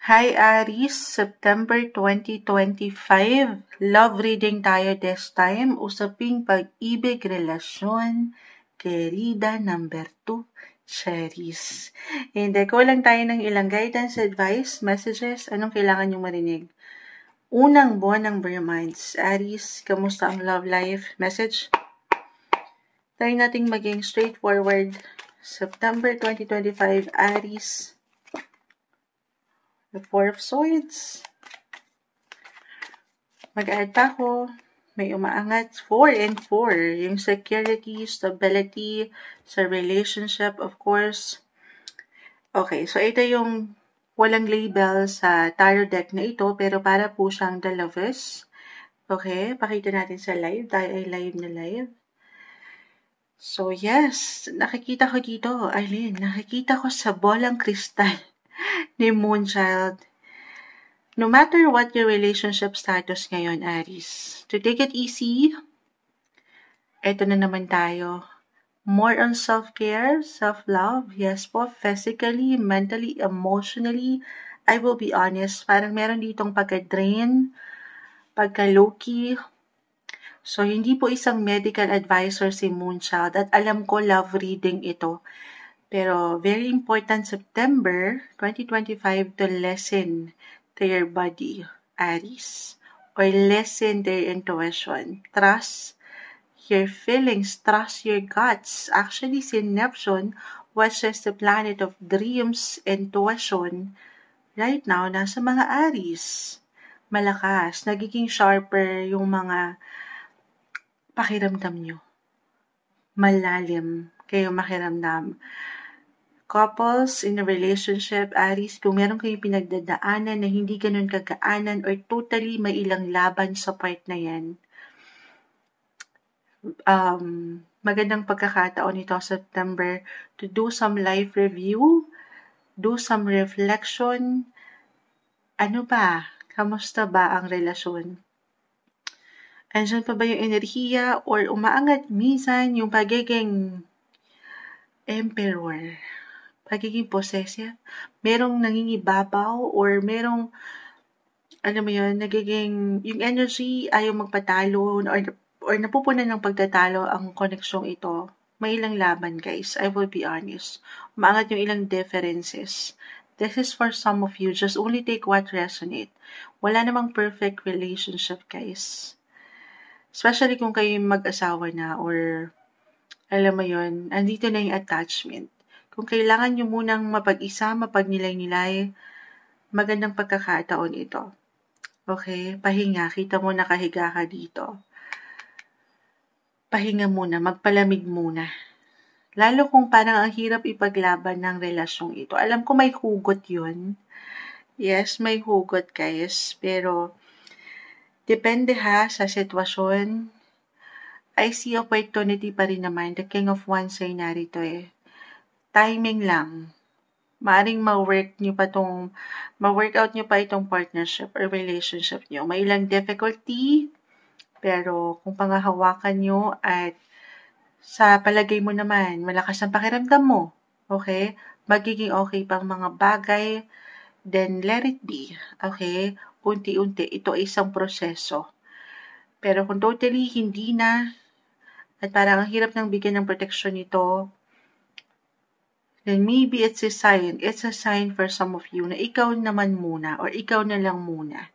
Hi Aries, September 2025. Love reading tayo this time. Usaping pag-ibig, relasyon, querida number 2, Cherries. Hindi, kulang tayo ng ilang guidance, advice, messages. Anong kailangan nyo marinig? Unang buwan ng Bear Months. Aries, kamusta ang love life? Message? Try nating maging straightforward. September 2025, Aries. The Four of Swords. Mag-add pa ako. May umaangat 4 and 4. Yung security, stability, sa relationship, of course. Okay, so ito yung walang label sa tarot deck na ito, pero para po siyang The Lovers. Okay, pakita natin sa live. Tayo ay live na live. So yes, nakikita ko dito, Arlene, nakikita ko sa bolang kristal ni Moonchild. No matter what your relationship status ngayon, Aries, to take it easy, eto na naman tayo. More on self-care, self-love, yes po, physically, mentally, emotionally. I will be honest, parang meron ditong pagka-drain, pagka-low-key. So, hindi po isang medical advisor si Moonchild at alam ko love reading ito. Pero very important September 2025 to listen to your body, Aries, or listen to your intuition. Trust your feelings, trust your guts. Actually, si Neptune, which is the planet of dreams, intuition, right now, nasa mga Aries. Malakas, nagiging sharper yung mga pakiramdam nyo. Malalim kayo makiramdam. Couples in a relationship, Aries, kung meron kayong pinagdadaanan na hindi ganun kagaanan or totally may ilang laban sa part na yan, magandang pagkakataon ito September to do some life review, do some reflection. Ano ba? Kamusta ba ang relasyon? Andyan pa ba yung enerhiya or umaangat minsan yung pagiging emperor? Pagiging possessive, merong nangingibabaw or merong, alam mo yun, nagiging, yung energy ayaw magpatalo or napupunan ng pagtatalo ang koneksyong ito. May ilang laban, guys. I will be honest. Umaangat yung ilang differences. This is for some of you. Just only take what resonate. Wala namang perfect relationship, guys. Especially kung kayo mag-asawa na or, alam mo yun, andito na yung attachment. Kung kailangan nyo munang mapag-isa, mapagnilay-nilay, magandang pagkakataon ito. Okay? Pahinga. Kita mo nakahiga ka dito. Pahinga muna. Magpalamig muna. Lalo kung parang ang hirap ipaglaban ng relasyong ito. Alam ko may hugot yun. Yes, may hugot, guys. Pero, depende ha sa sitwasyon. I see opportunity pa rin naman. The King of Wands ay narito eh. Timing lang. Maaring ma-workout nyo pa itong partnership or relationship nyo. May ilang difficulty, pero kung pangahawakan nyo at sa palagay mo naman, malakas ang pakiramdam mo, okay? Magiging okay pang mga bagay, then let it be, okay? Unti-unti, ito ay isang proseso. Pero kung totally hindi na, at parang ang hirap ng bigyan ng proteksyon nito, then maybe it's a sign. It's a sign for some of you na ikaw naman muna or ikaw na lang muna.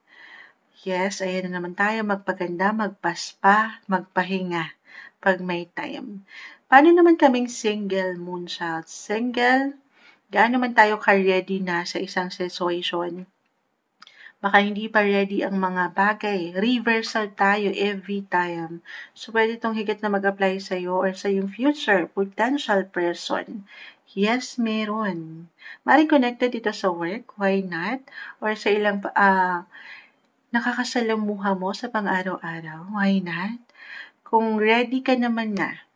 Yes, ayan na naman tayo. Magpaganda, magpaspa, magpahinga pag may time. Paano naman kaming single, Moonchild? Single? Gaano naman tayo ka-ready na sa isang situation? Baka hindi pa ready ang mga bagay. Reversal tayo every time. So, pwede itong higit na mag-apply sa'yo or sa yung future potential person. Yes, meron. Maring connected ito sa work, why not? Or sa ilang nakakasalamuha mo sa pang-araw-araw, why not? Kung ready ka naman na,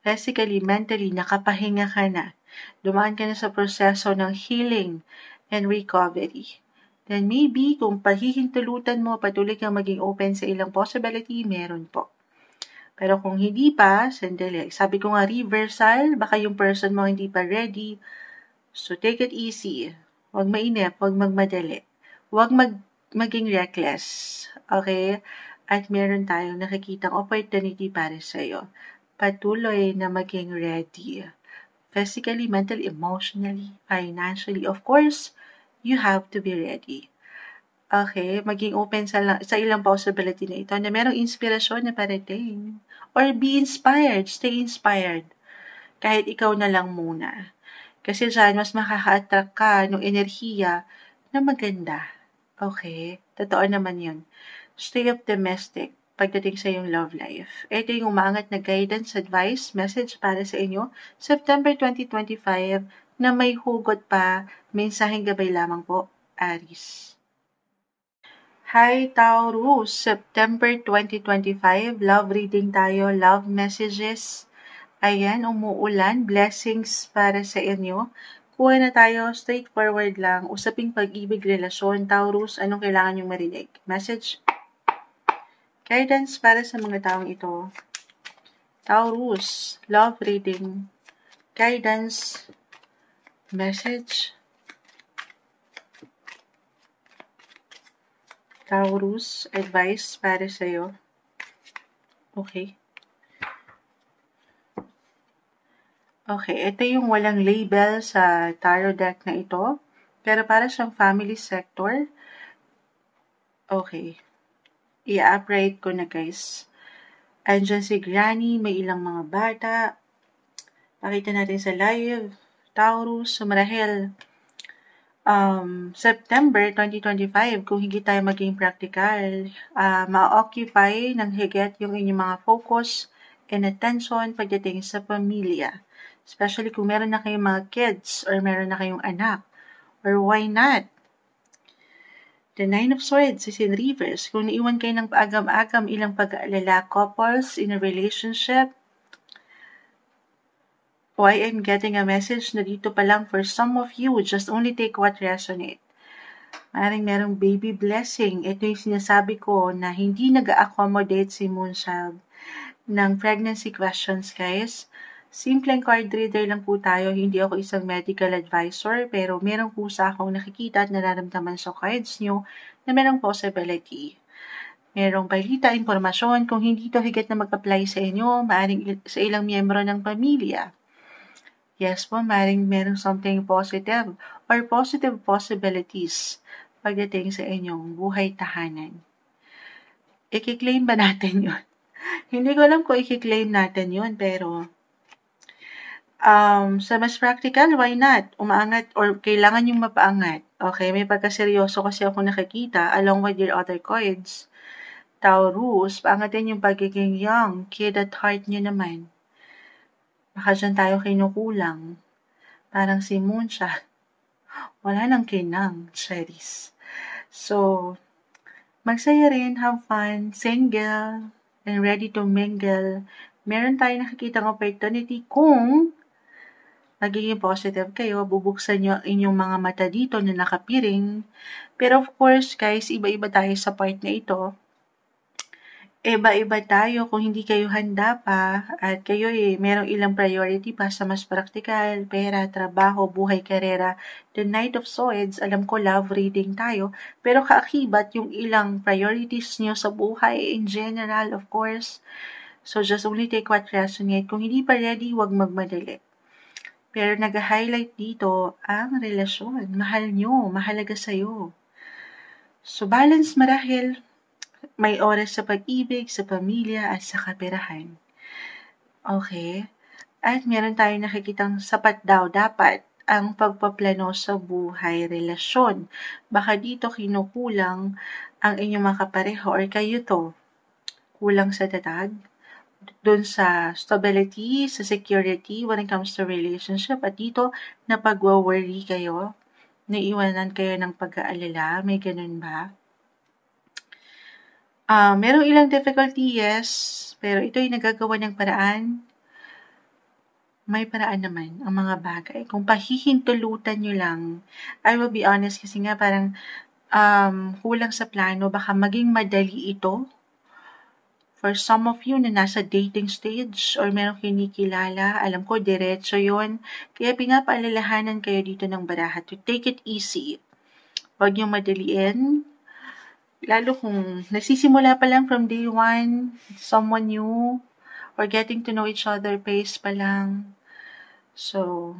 physically, mentally, nakapahinga ka na, dumaan ka na sa proseso ng healing and recovery, then maybe kung pahihintulutan mo, patuloy kang maging open sa ilang possibility, meron po. Pero kung hindi pa, sandali. Sabi ko nga reversal, baka yung person mo hindi pa ready. So take it easy. Huwag mainip, huwag magmadali. Huwag maging reckless. Okay? At meron tayong nakikitang opportunity para sa'yo. Patuloy na maging ready. Physically, mentally, emotionally, financially. Of course, you have to be ready. Okay? Maging open sa ilang possibility na ito na merong inspirasyon na parating. Or be inspired. Stay inspired. Kahit ikaw na lang muna. Kasi dyan, mas makaka-attract ka ng enerhiya na maganda. Okay? Totoo naman yun. Stay optimistic pagdating sa iyong love life. Ito yung umaangat na guidance, advice, message para sa inyo, September 2025, na may hugot pa, mensaheng gabay lamang po, Aries. Hi Taurus, September 2025, love reading tayo, love messages. Ayan, umuulan, blessings para sa inyo. Kuha na tayo, straightforward lang, usaping pag-ibig, relasyon, Taurus, anong kailangan niyong marinig? Message? Guidance para sa mga taong ito. Taurus, love reading, guidance, message. Taurus, advice para sa'yo. Okay. Okay, ito yung walang label sa tarot deck na ito. Pero para siyang family sector. Okay. I-upright ko na guys. Andyan si Granny, may ilang mga bata. Pakita natin sa live. Taurus, marahil September 2025, kung higit tayo maging practical, ma-occupy ng higit yung inyong mga focus and attention pagdating sa pamilya. Especially kung meron na kayong mga kids or meron na kayong anak. Or why not? The Nine of Swords is in reverse. Kung naiwan kayo ng paagam-agam ilang pag-aalala, couples in a relationship, why I'm getting a message na dito pa lang for some of you, just only take what resonate. Maring merong baby blessing. Ito yung sinasabi ko na hindi nag-accommodate si Moonchild ng pregnancy questions, guys. Simpleng card reader lang po tayo. Hindi ako isang medical advisor, pero merong pusa akong nakikita at nararamdaman sa cards nyo na merong possibility. Merong balita, impormasyon. Kung hindi to higit na mag-apply sa inyo, maaring sa ilang miyembro ng pamilya. Yes po, maring merong something positive or positive possibilities pagdating sa inyong buhay tahanan. I-claim ba natin yun? Hindi ko alam kung i-claim natin yun, pero sa mas practical, why not? Umaangat or kailangan yung mapaangat. Okay, may pagkaseryoso kasi ako nakikita along with your other cards. Taurus, paangatin yung pagiging young, kid at heart nyo naman. Baka dyan tayo kinukulang. Parang si Moonshot. Wala nang kinang, Cheris. So, magsaya rin, have fun, single, and ready to mingle. Meron tayong nakikitang opportunity kung magiging positive kayo, bubuksan nyo inyong mga mata dito na nakapiring. Pero of course, guys, iba-iba tayo sa part na ito. Iba-iba tayo kung hindi kayo handa pa at kayo merong ilang priority pa sa mas praktikal, pera, trabaho, buhay, karera. The Knight of Swords, alam ko love reading tayo, pero kaakibat yung ilang priorities nyo sa buhay in general, of course. So just only take what resonate. Kung hindi pa ready, huwag magmadali. Pero nag-highlight dito ang relasyon. Mahal nyo, mahalaga sa'yo. So balance marahil, may oras sa pag-ibig, sa pamilya, at sa kaperahan. Okay? At meron tayong nakikitang sapat daw dapat ang pagpaplano sa buhay, relasyon. Baka dito kinukulang ang inyong mga kapareho or kayo to. Kulang sa tatag, dun sa stability, sa security when it comes to relationship. At dito, napagwa-worry kayo, naiwanan kayo ng pag-aalala, may ganun ba? Merong ilang difficulty, yes, pero ito'y nagagawa ng paraan. May paraan naman ang mga bagay. Kung pahihintulutan nyo lang, I will be honest kasi nga parang kulang sa plano, baka maging madali ito For some of you na nasa dating stage or merong kinikilala, alam ko, diretso yon. Kaya pinapaalalahanan kayo dito ng baraha to take it easy. Huwag niyong madaliin. Lalo kung nagsisimula pa lang from day one, someone new, or getting to know each other pace pa lang. So,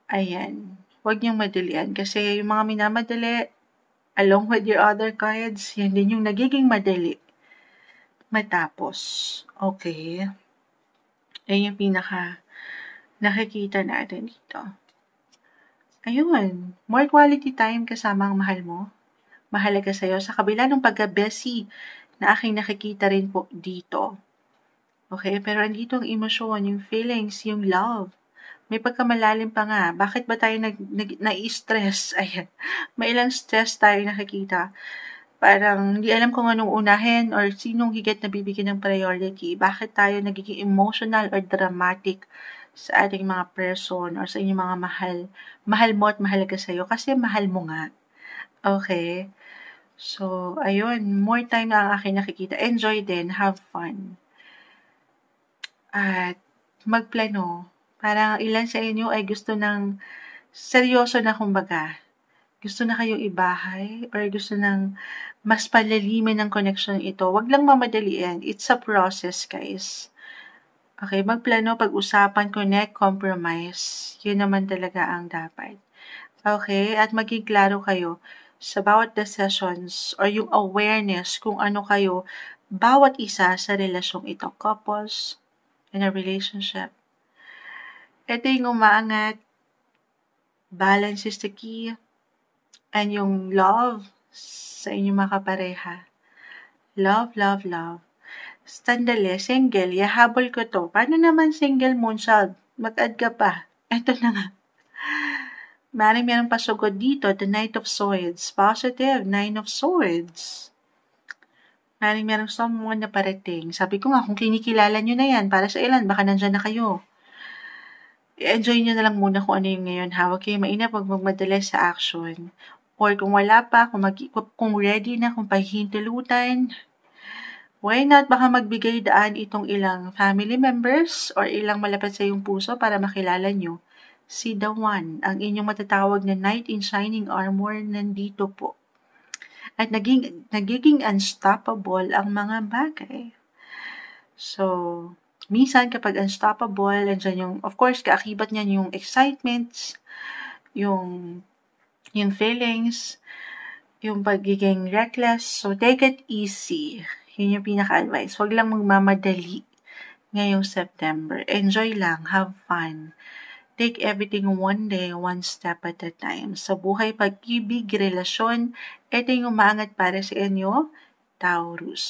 ayan. Huwag niyong madalian kasi yung mga minamadali, along with your other cards, yan din yung nagiging madali matapos. Okay? Ayun yung pinaka nakikita natin dito. Ayun. More quality time kasama ang mahal mo. Mahalaga sa'yo. Sa kabila ng pagka-busy na aking nakikita rin po dito. Okay? Pero andito ang emosyon, yung feelings, yung love. May pagkamalalim pa nga. Bakit ba tayo na-stress? Ayan. May ilang stress tayo nakikita. Parang hindi alam kung anong unahin or sinong higit na bibigyan ng priority. Bakit tayo nagiging emotional or dramatic sa ating mga person or sa inyong mga mahal. Mahal mo at mahalaga sa'yo kasi mahal mo nga. Okay? So, ayun. More time na ang aking nakikita. Enjoy din. Have fun. At magplano. Parang ilan sa inyo ay gusto ng seryoso na kumbaga. Gusto na kayong ibahay or gusto ng mas palalimin ng connection ito. Huwag lang mamadaliin. It's a process, guys. Okay, magplano, pag-usapan, connect, compromise. Yun naman talaga ang dapat. Okay, at maging klaro kayo sa bawat decisions or yung awareness kung ano kayo bawat isa sa relasyong ito. Couples, in a relationship. Ito yung umaangat. Balance is the key. And yung love sa inyong mga kapareha. Love, love, love. Sandali, single, yahabol ko to. Paano naman single moonchild? Mag-add ka pa. Ito na nga. Merong pasugod dito, the Knight of Swords. Positive, Nine of Swords. Merong someone na parating. Sabi ko nga, kung kinikilala nyo na yan, para sa ilan, baka nandyan na kayo. I-enjoy nyo na lang muna kung ano yung ngayon. Huwag kayo mainap, huwag magmadali sa action. Or kung wala pa, kung ready na, kung pahihintulutan, why not baka magbigay daan itong ilang family members or ilang malapit sa iyong puso para makilala nyo si the one, ang inyong matatawag na knight in shining armor, nandito po. At nagiging unstoppable ang mga bagay. So, minsan kapag unstoppable, andyan yung, of course, kaakibat niyan yung excitements, yung feelings, yung pagiging reckless. So, take it easy. Yun yung pinaka-advice. Huwag lang magmamadali ngayong September. Enjoy lang. Have fun. Take everything one day, one step at a time. Sa buhay, pag-ibig, relasyon, ito yung umaangat para sa inyo, Taurus.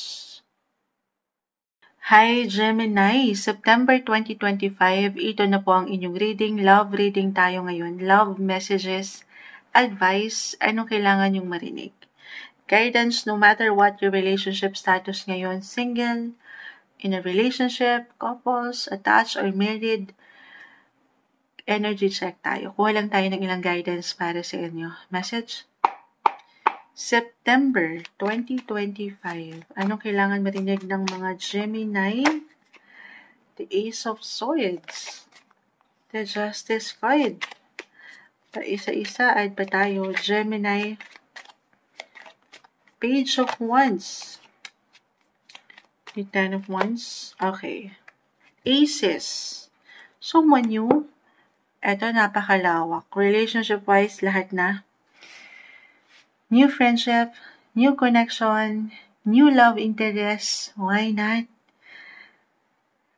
Hi Gemini, September 2025, ito na po ang inyong reading. Love reading tayo ngayon. Love messages, advice, anong kailangan yung marinig. Guidance no matter what your relationship status ngayon, single, in a relationship, couples, attached, or married, energy check tayo. Kuha lang tayo ng ilang guidance para sa inyo. Message? September 2025. Anong kailangan marinig ng mga Gemini? The Ace of Swords. The Justice card. Isa-isa, add pa tayo. Gemini. Page of Wands. The Ten of Wands. Okay. Aces. Someone new. Ito, napakalawak. Relationship-wise, lahat na. New friendship, new connection, new love interest. Why not?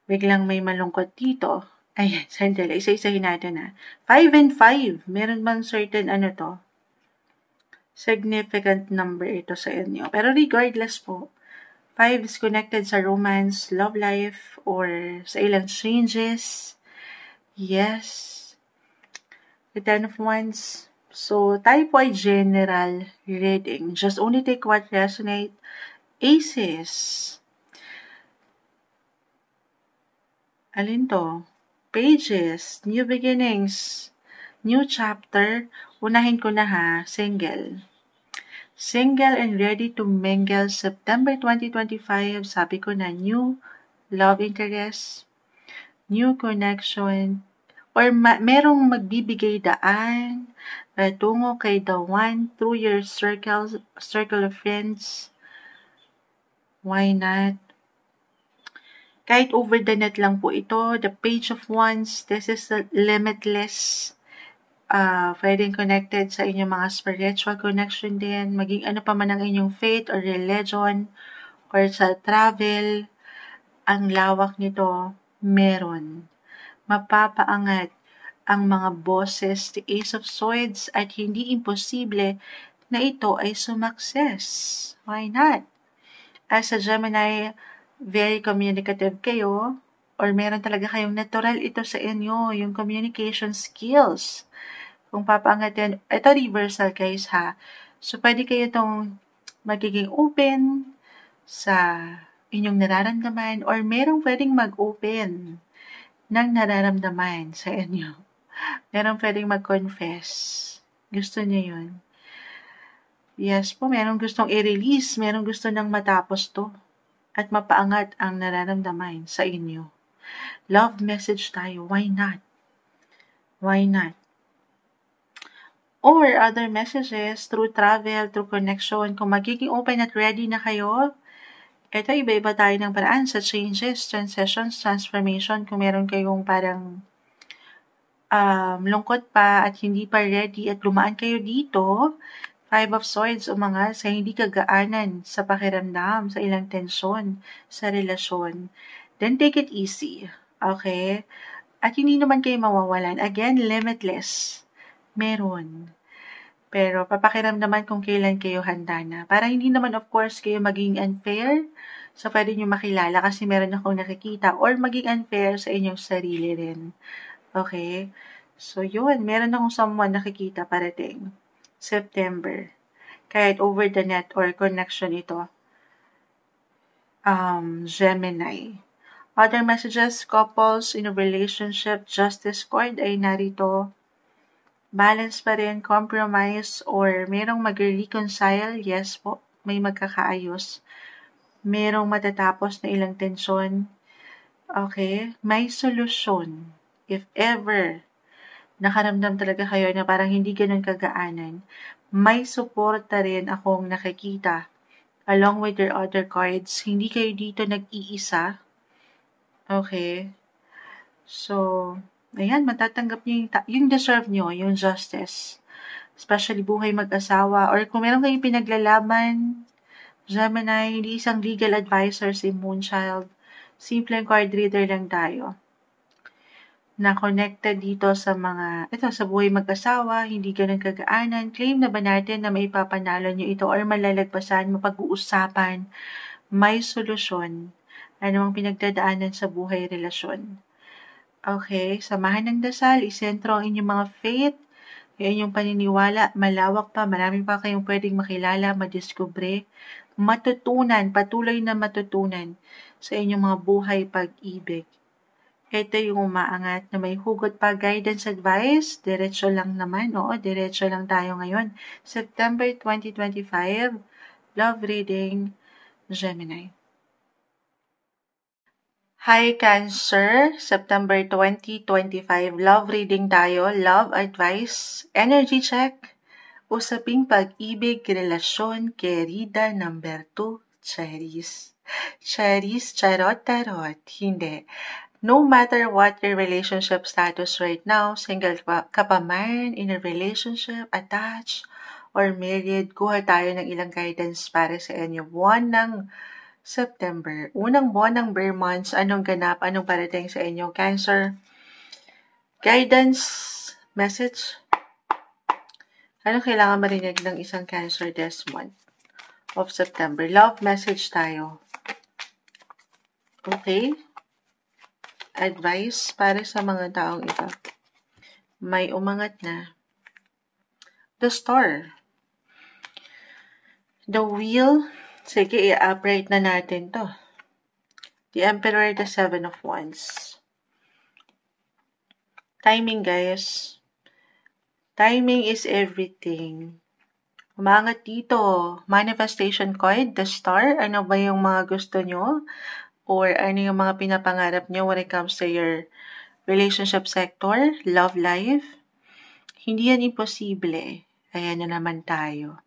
Biglang may malungkot dito. Ayan, sandali. Isa-isahin natin na. 5 and 5. Meron bang certain significant number ito sa inyo. Pero regardless po, 5 is connected sa romance, love life, or sa ilang changes. Yes. The Ten of Wands. So, tayo po ay general reading. Just only take what resonate. Aces. Alin to? Pages. New beginnings. New chapter. Unahin ko na ha. Single. Single and ready to mingle September 2025. Sabi ko na new love interest, new connection, or merong magbibigay daan tungo kay the one through your circle of friends. Why not? Kahit over the net lang po ito, the page of wands, this is limitless. Pwedeng connected sa inyong mga spiritual connection din, maging ano pa man ang inyong faith or religion, or sa travel, ang lawak nito, meron. Mapapaangat ang mga boses, the Ace of Swords, at hindi imposible na ito ay sumakses. Why not? As a Gemini, very communicative kayo, or meron talaga kayong natural ito sa inyo, yung communication skills. Kung papaangatin, ito reversal guys ha. So, pwede kayo itong magiging open sa inyong nararamdaman or merong pwedeng mag-open ng nararamdaman sa inyo. Merong pwedeng mag-confess. Gusto niyo yun? Yes po, merong gustong i-release, merong gusto nang matapos to at mapaangat ang nararamdaman sa inyo. Love message tayo. Why not? Why not? Or other messages through travel, through connection. Kung magiging open at ready na kayo, ito iba-iba tayo ng paraan sa changes, transitions, transformation. Kung meron kayong parang lungkot pa at hindi pa ready at lumaan kayo dito, Five of Swords umangat sa hindi kagaanan sa pakiramdam, sa ilang tensyon, sa relasyon. Then take it easy. Okay? At hindi naman kayo mawawalan. Again, limitless. Meron. Pero papakiramdaman kung kailan kayo handa na. Para hindi naman of course kayo maging unfair sa pwede nyo makilala kasi meron akong nakikita or maging unfair sa inyong sarili rin. Okay? So yun, meron akong someone nakikita parating. September. Kahit over the net or connection ito. Gemini. Other messages, couples in a relationship, justice card ay narito. Balance pa rin, compromise, or merong mag-reconcile, yes po, may magkakaayos. Merong matatapos na ilang tensyon. Okay, may solusyon. If ever, nakaramdam talaga kayo na parang hindi ganun kagaanan, may suporta rin akong nakikita. Along with your other cards, hindi kayo dito nag-iisa. Okay, so, ayan, matatanggap niyo yung deserve niyo, yung justice. Especially buhay mag-asawa or kung meron kayong pinaglalaban, Gemini, hindi isang legal advisor si Moonchild. Simpleng card reader lang tayo. Na connected dito sa sa buhay mag-asawa, hindi ganun kagaanan. Claim na ba natin na may papanalo nyo ito or malalagpasan, mapag-uusapan, may solusyon, anumang pinagdadaanan sa buhay relasyon. Okay, samahan ng dasal, isentro ang inyong mga faith, yung inyong paniniwala, malawak pa, marami pa kayong pwedeng makilala, madiskubre, matutunan, patuloy na matutunan sa inyong mga buhay pag-ibig. Ito yung umaangat na may hugot pa, guidance, advice, diretso lang naman, diretso lang tayo ngayon. September 2025, love reading, Gemini. Hi Cancer, September 2025, love reading tayo, love advice, energy check, usaping pag-ibig, relasyon, querida, number 2, Charis. Charis, charot-tarot, hindi. No matter what your relationship status right now, single ka pa man, in a relationship, attached, or married, kuha tayo ng ilang guidance para sa inyo. Buwan ng September. Unang buwan ng bear months, anong ganap, anong parating sa inyo? Cancer. Guidance message. Anong kailangan marinig ng isang Cancer this month of September? Love message tayo. Okay? Advice para sa mga taong ito. May umangat na. The Star. The Wheel. Sige, i-upright na natin to. The Emperor, the Seven of Wands. Timing, guys. Timing is everything. Umangat dito. Manifestation card, the star. Ano ba yung mga gusto nyo? Or ano yung mga pinapangarap nyo when it comes to your relationship sector, love life? Hindi yan imposible. Ayan na naman tayo.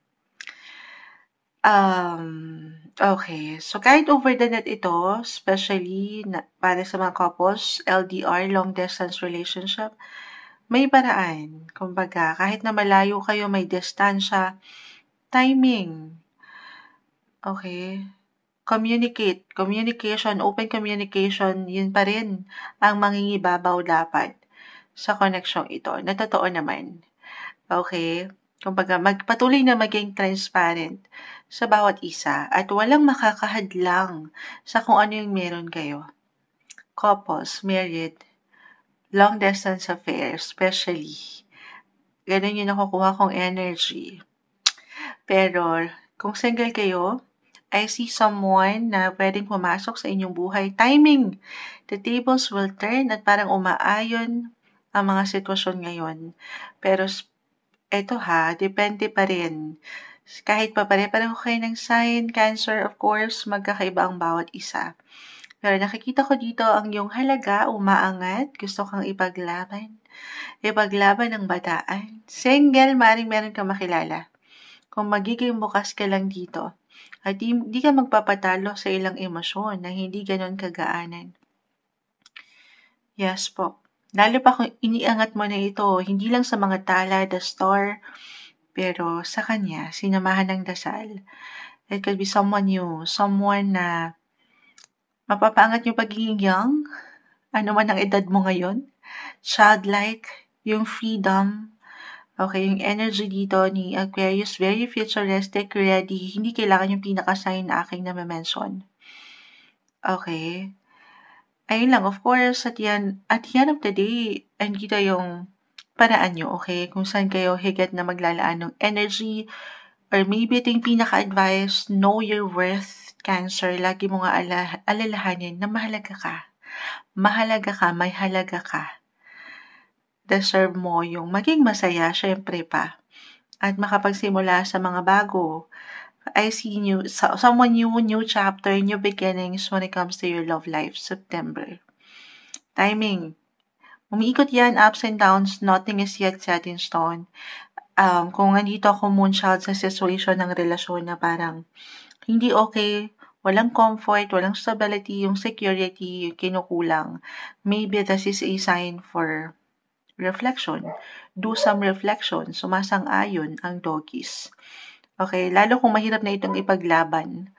Okay. So, kahit over the net ito, especially para sa mga couples, LDR, long distance relationship, may paraan. Kumbaga, kahit na malayo kayo, may distansya, timing. Okay. Communication, open communication, yun pa rin ang mangingibabaw dapat sa koneksyong ito. Na totoo naman. Okay? Kumbaga, patuloy na maging transparent sa bawat isa at walang makakahadlang sa kung ano yung meron kayo. Couples, married, long distance affairs, especially. Ganun yung nakukuha kong energy. Pero, kung single kayo, I see someone na pwedeng pumasok sa inyong buhay. Timing! The tables will turn at parang umaayon ang mga sitwasyon ngayon. Pero eto depende pa rin. Kahit pa pare-pareho kayo ng sign, Cancer, of course, magkakaiba ang bawat isa. Pero nakikita ko dito ang iyong halaga, umaangat, gusto kang ipaglaban ng bataan. Single, maaaring meron kang makilala. Kung magiging bukas ka lang dito, at di ka magpapatalo sa ilang emosyon na hindi ganon kagaanan. Yes po. Lalo pa kung iniangat mo na ito, hindi lang sa mga tala, the star, pero sa kanya, sinamahan ng dasal. It could be someone new, someone na mapapaangat yung pagiging young, ano man ang edad mo ngayon, childlike, yung freedom, okay, yung energy dito ni Aquarius, very futuristic, ready, hindi kailangan yung pinaka-sign na aking na-mention. Okay. Ayun lang, of course, at the end of the day, andito yung paraan nyo, okay? Kung saan kayo higit na maglalaan ng energy, or maybe ito yung pinaka-advice, know your worth, Cancer. Lagi mo nga alalahanin na mahalaga ka. Mahalaga ka, may halaga ka. Deserve mo yung maging masaya, syempre pa. At makapagsimula sa mga bago. I see someone new chapter, new beginnings when it comes to your love life, September. Timing. Umiikot yan, ups and downs, nothing is yet set in stone. Kung nandito ako moonchild sa situation ng relasyon na parang hindi okay, walang comfort, walang stability, yung security, yung kinukulang, maybe this is a sign for reflection. Do some reflection, sumasang-ayon ang doggies. Okay, lalo kung mahirap na itong ipaglaban.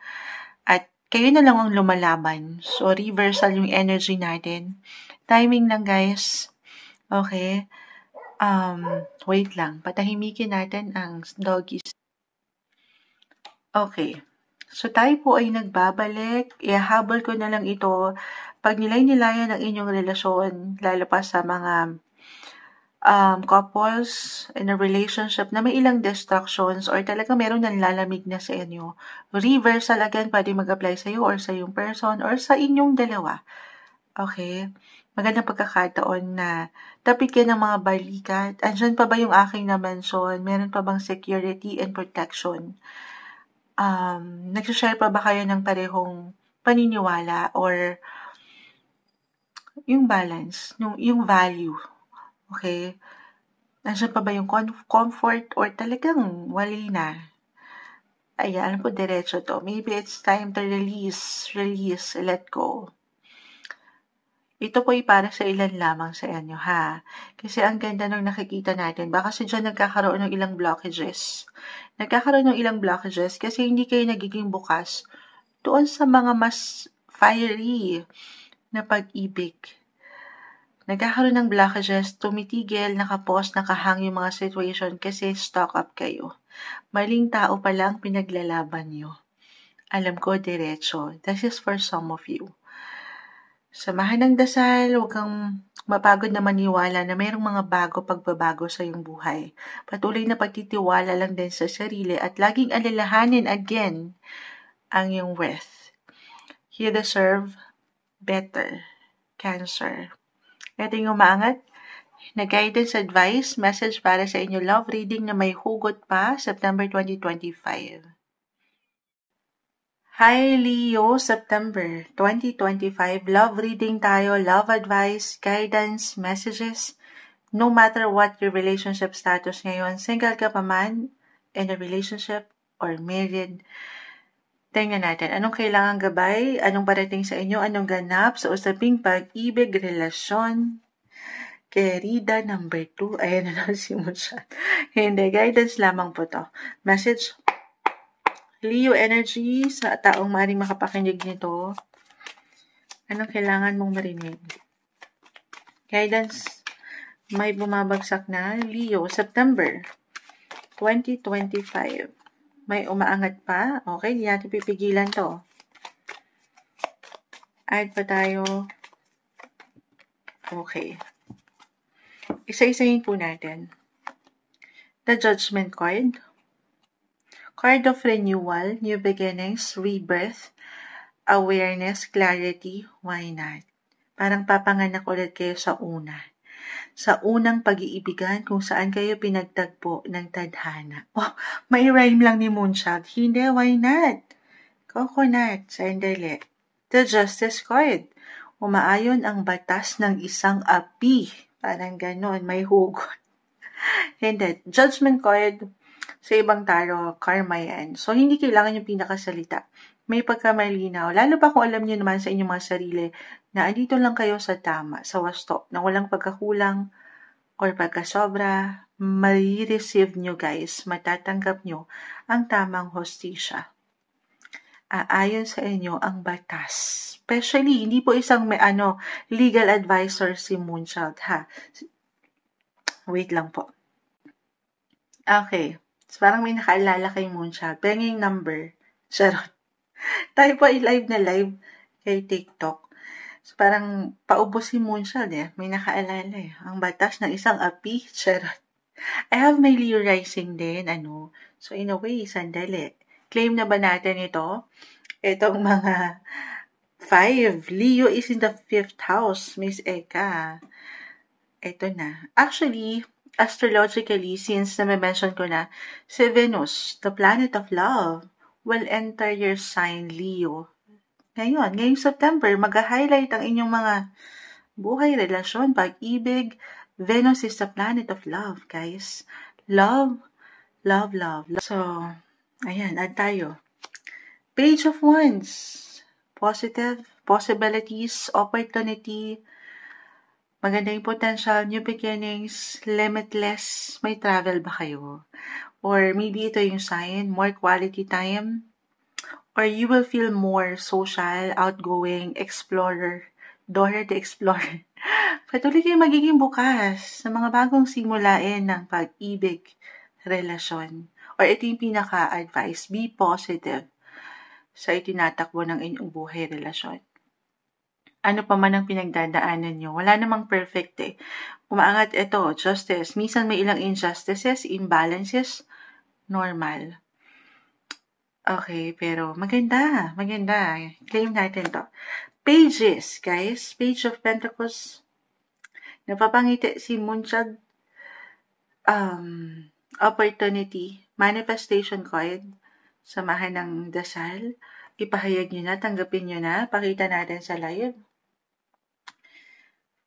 At kayo na lang ang lumalaban. So, reversal yung energy natin. Timing lang, guys. Okay. Wait lang. Patahimikin natin ang doggies. Okay. So, tayo po ay nagbabalik. Ihahabol ko na lang ito. Pag nilay-nilayan ang inyong relasyon, lalo pa sa mga couples in a relationship na may ilang distractions or talaga meron nang lalamig na sa inyo, reversal again pwede mag-apply sa iyo or sa iyong person or sa inyong dalawa. Okay? Magandang pagkakataon na tapigyan ng mga balikat. Andyan pa ba yung aking na-mention? Meron pa bang security and protection? Nagsashare pa ba kayo ng parehong paniniwala or yung balance, yung value? Okay? Nandiyan pa ba yung comfort or talagang wali na? Ayan, alam ko diretso to. Maybe it's time to release, let go. Ito po ay para sa ilan lamang sa inyo, ha? Kasi ang ganda nung nakikita natin. Baka kasi dyan nagkakaroon ng ilang blockages. Nagkakaroon ng ilang blockages kasi hindi kayo nagiging bukas doon sa mga mas fiery na pag-ibig. Nagkakaroon ng blockages, tumitigil, nakapos, nakahang yung mga situation kasi stock up kayo. Maling tao pa lang pinaglalaban nyo. Alam ko, diretso. This is for some of you. Samahan ng dasal, huwag kang mapagod na maniwala na mayroong mga pagbabago sa iyong buhay. Patuloy na pagtitiwala lang din sa sarili at laging alalahanin again ang iyong worth. You deserve better, Cancer. Ito yung umaangat, na guidance advice, message para sa inyo love reading na may hugot pa, September 2025. Hi Leo, September 2025. Love reading tayo, love advice, guidance, messages. No matter what your relationship status ngayon, single ka pa man, in a relationship, or married, tingnan natin, anong kailangang gabay, anong parating sa inyo, anong ganap sa usaping pag-ibig, relasyon. Querida number 2, ayan na naman si Musha. Hindi, guidance lamang po to. Message, Leo energy sa taong maaaring makapakinig nito. Anong kailangan mong marinig? Guidance, may bumabagsak na. Leo, September 2025. May umaangat pa. Okay, hindi natin pipigilan to. Add pa tayo. Okay. Isa-isahin po natin. The Judgment card. Card of renewal, new beginnings, rebirth, awareness, clarity, why not? Parang papanganak ulit kayo sa una. Sa unang pag-iibigan kung saan kayo pinagtagpo ng tadhana. Oh, may rhyme lang ni Moonshot. Hindi, why not? Coconut, sandali. The Justice card. Umaayon ang batas ng isang api. Parang ganon, may hugot. Hindi, Judgment card, sa ibang taro, karma yan. So, hindi kailangan yung pinakasalita. May pagkamalinaw. Lalo pa kung alam niyo naman sa inyong mga sarili na andito lang kayo sa tama, sa wasto, na walang pagkakulang or pagkasobra, mai-receive nyo guys, matatanggap nyo ang tamang hostisya. Aayon sa inyo ang batas. Especially, hindi po isang legal advisor si Moonchild, ha? Wait lang po. Okay. So, parang may nakaalala kay Moonchild. Penging number. Charot. Tayo po live na live kay TikTok. So, parang paubos si Moonchild eh. May nakaalala eh. Ang batas ng isang api. Charot. I have my Leo rising din. So, in a way, sandali. Claim na ba natin ito? Itong mga 5. Leo is in the 5th house, Miss Eka. Ito na. Actually, astrologically, since na-mention ko na, si Venus, the planet of love, will enter your sign, Leo. Ngayong September, mag-highlight ang inyong mga buhay, relasyon, pag-ibig. Venus is the planet of love, guys. Love, love, love. So, ayan, add tayo. Page of Wands. Positive, possibilities, opportunity, maganda yung potential, new beginnings, limitless. May travel ba kayo? Or maybe ito yung sign, more quality time. Or you will feel more social, outgoing, explorer, Dora the Explorer. Patuloy kayo magiging bukas sa mga bagong simulain ng pag-ibig, relasyon. Or ito yung pinaka-advice, be positive sa itinatakbo ng inyong buhay, relasyon. Ano pa man ang pinagdadaanan nyo, wala namang perfect eh. Umaangat ito, justice. Minsan may ilang injustices, imbalances, normal. Okay, pero maganda. Claim natin to. Pages, guys. Page of Pentacles. Napapangiti si Moonchild. Opportunity. Manifestation card. Samahan ng dasal. Ipahayag nyo na, tanggapin nyo na. Pakita natin sa live.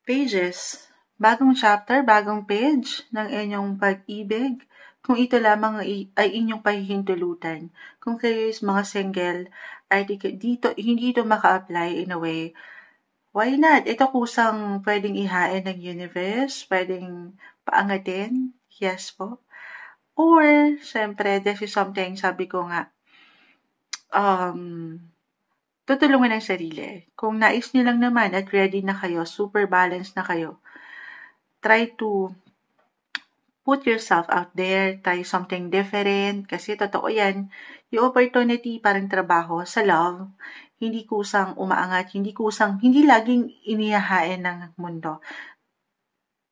Pages. Bagong chapter, bagong page ng inyong pag-ibig. Kung ito lamang ay inyong pahihintulutan. Kung kayo is mga single, ay hindi ito maka-apply in a way. Why not? Ito kusang pwedeng ihain ng universe, pwedeng paangatin. Yes po. Or, syempre, this is something, sabi ko nga, tutulungan ng sarili. Kung nais nyo lang naman at ready na kayo, super balanced na kayo, try to put yourself out there, try something different, kasi totoo yan, yung opportunity parang trabaho sa love, hindi kusang umaangat, hindi laging inihahain ng mundo.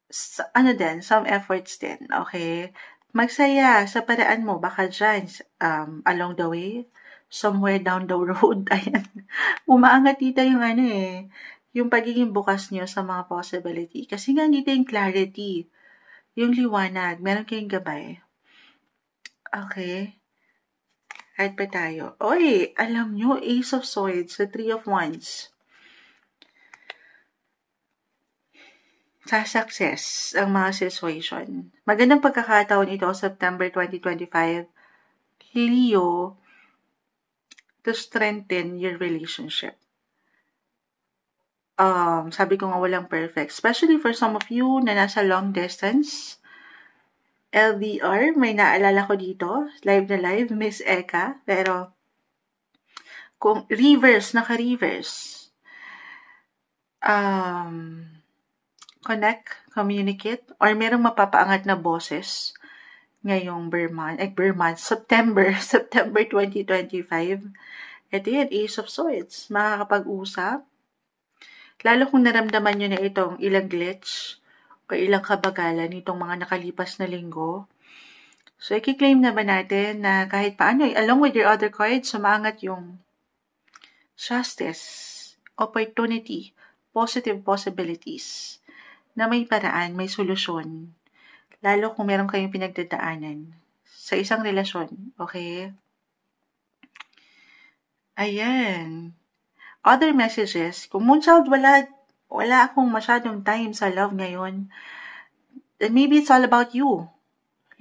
Some efforts din, okay? Magsaya sa paraan mo, baka dyan, along the way, somewhere down the road, ayan, umaangat dito yung yung pagiging bukas nyo sa mga possibility. Kasi nga dito yung clarity, yung liwanag, meron kayong gabay. Okay. Kahit pa tayo. Oy, alam nyo, Ace of Swords, the Three of Wands. Sa success ang mga situation. Magandang pagkakataon ito, September 2025. Leo, to strengthen your relationship. Sabi ko nga walang perfect. Especially for some of you na nasa long distance. LDR, may naalala ko dito. Live na live, Miss Eka. Pero, kung reverse, naka-reverse. Connect, communicate, or merong mapapaangat na boses ngayong September 2025. Ito yun, Ace of Swords. Makakapag-usap. Lalo kung naramdaman nyo na itong ilang glitch o ilang kabagalan itong mga nakalipas na linggo. So, i-claim na ba natin na kahit paano, along with your other cards, sumangat yung justice, opportunity, positive possibilities, na may paraan, may solusyon. Lalo kung meron kayong pinagdadaanan sa isang relasyon, okay? Ayan. Other messages, kung Moonchild, wala akong masyadong time sa love ngayon, then maybe it's all about you,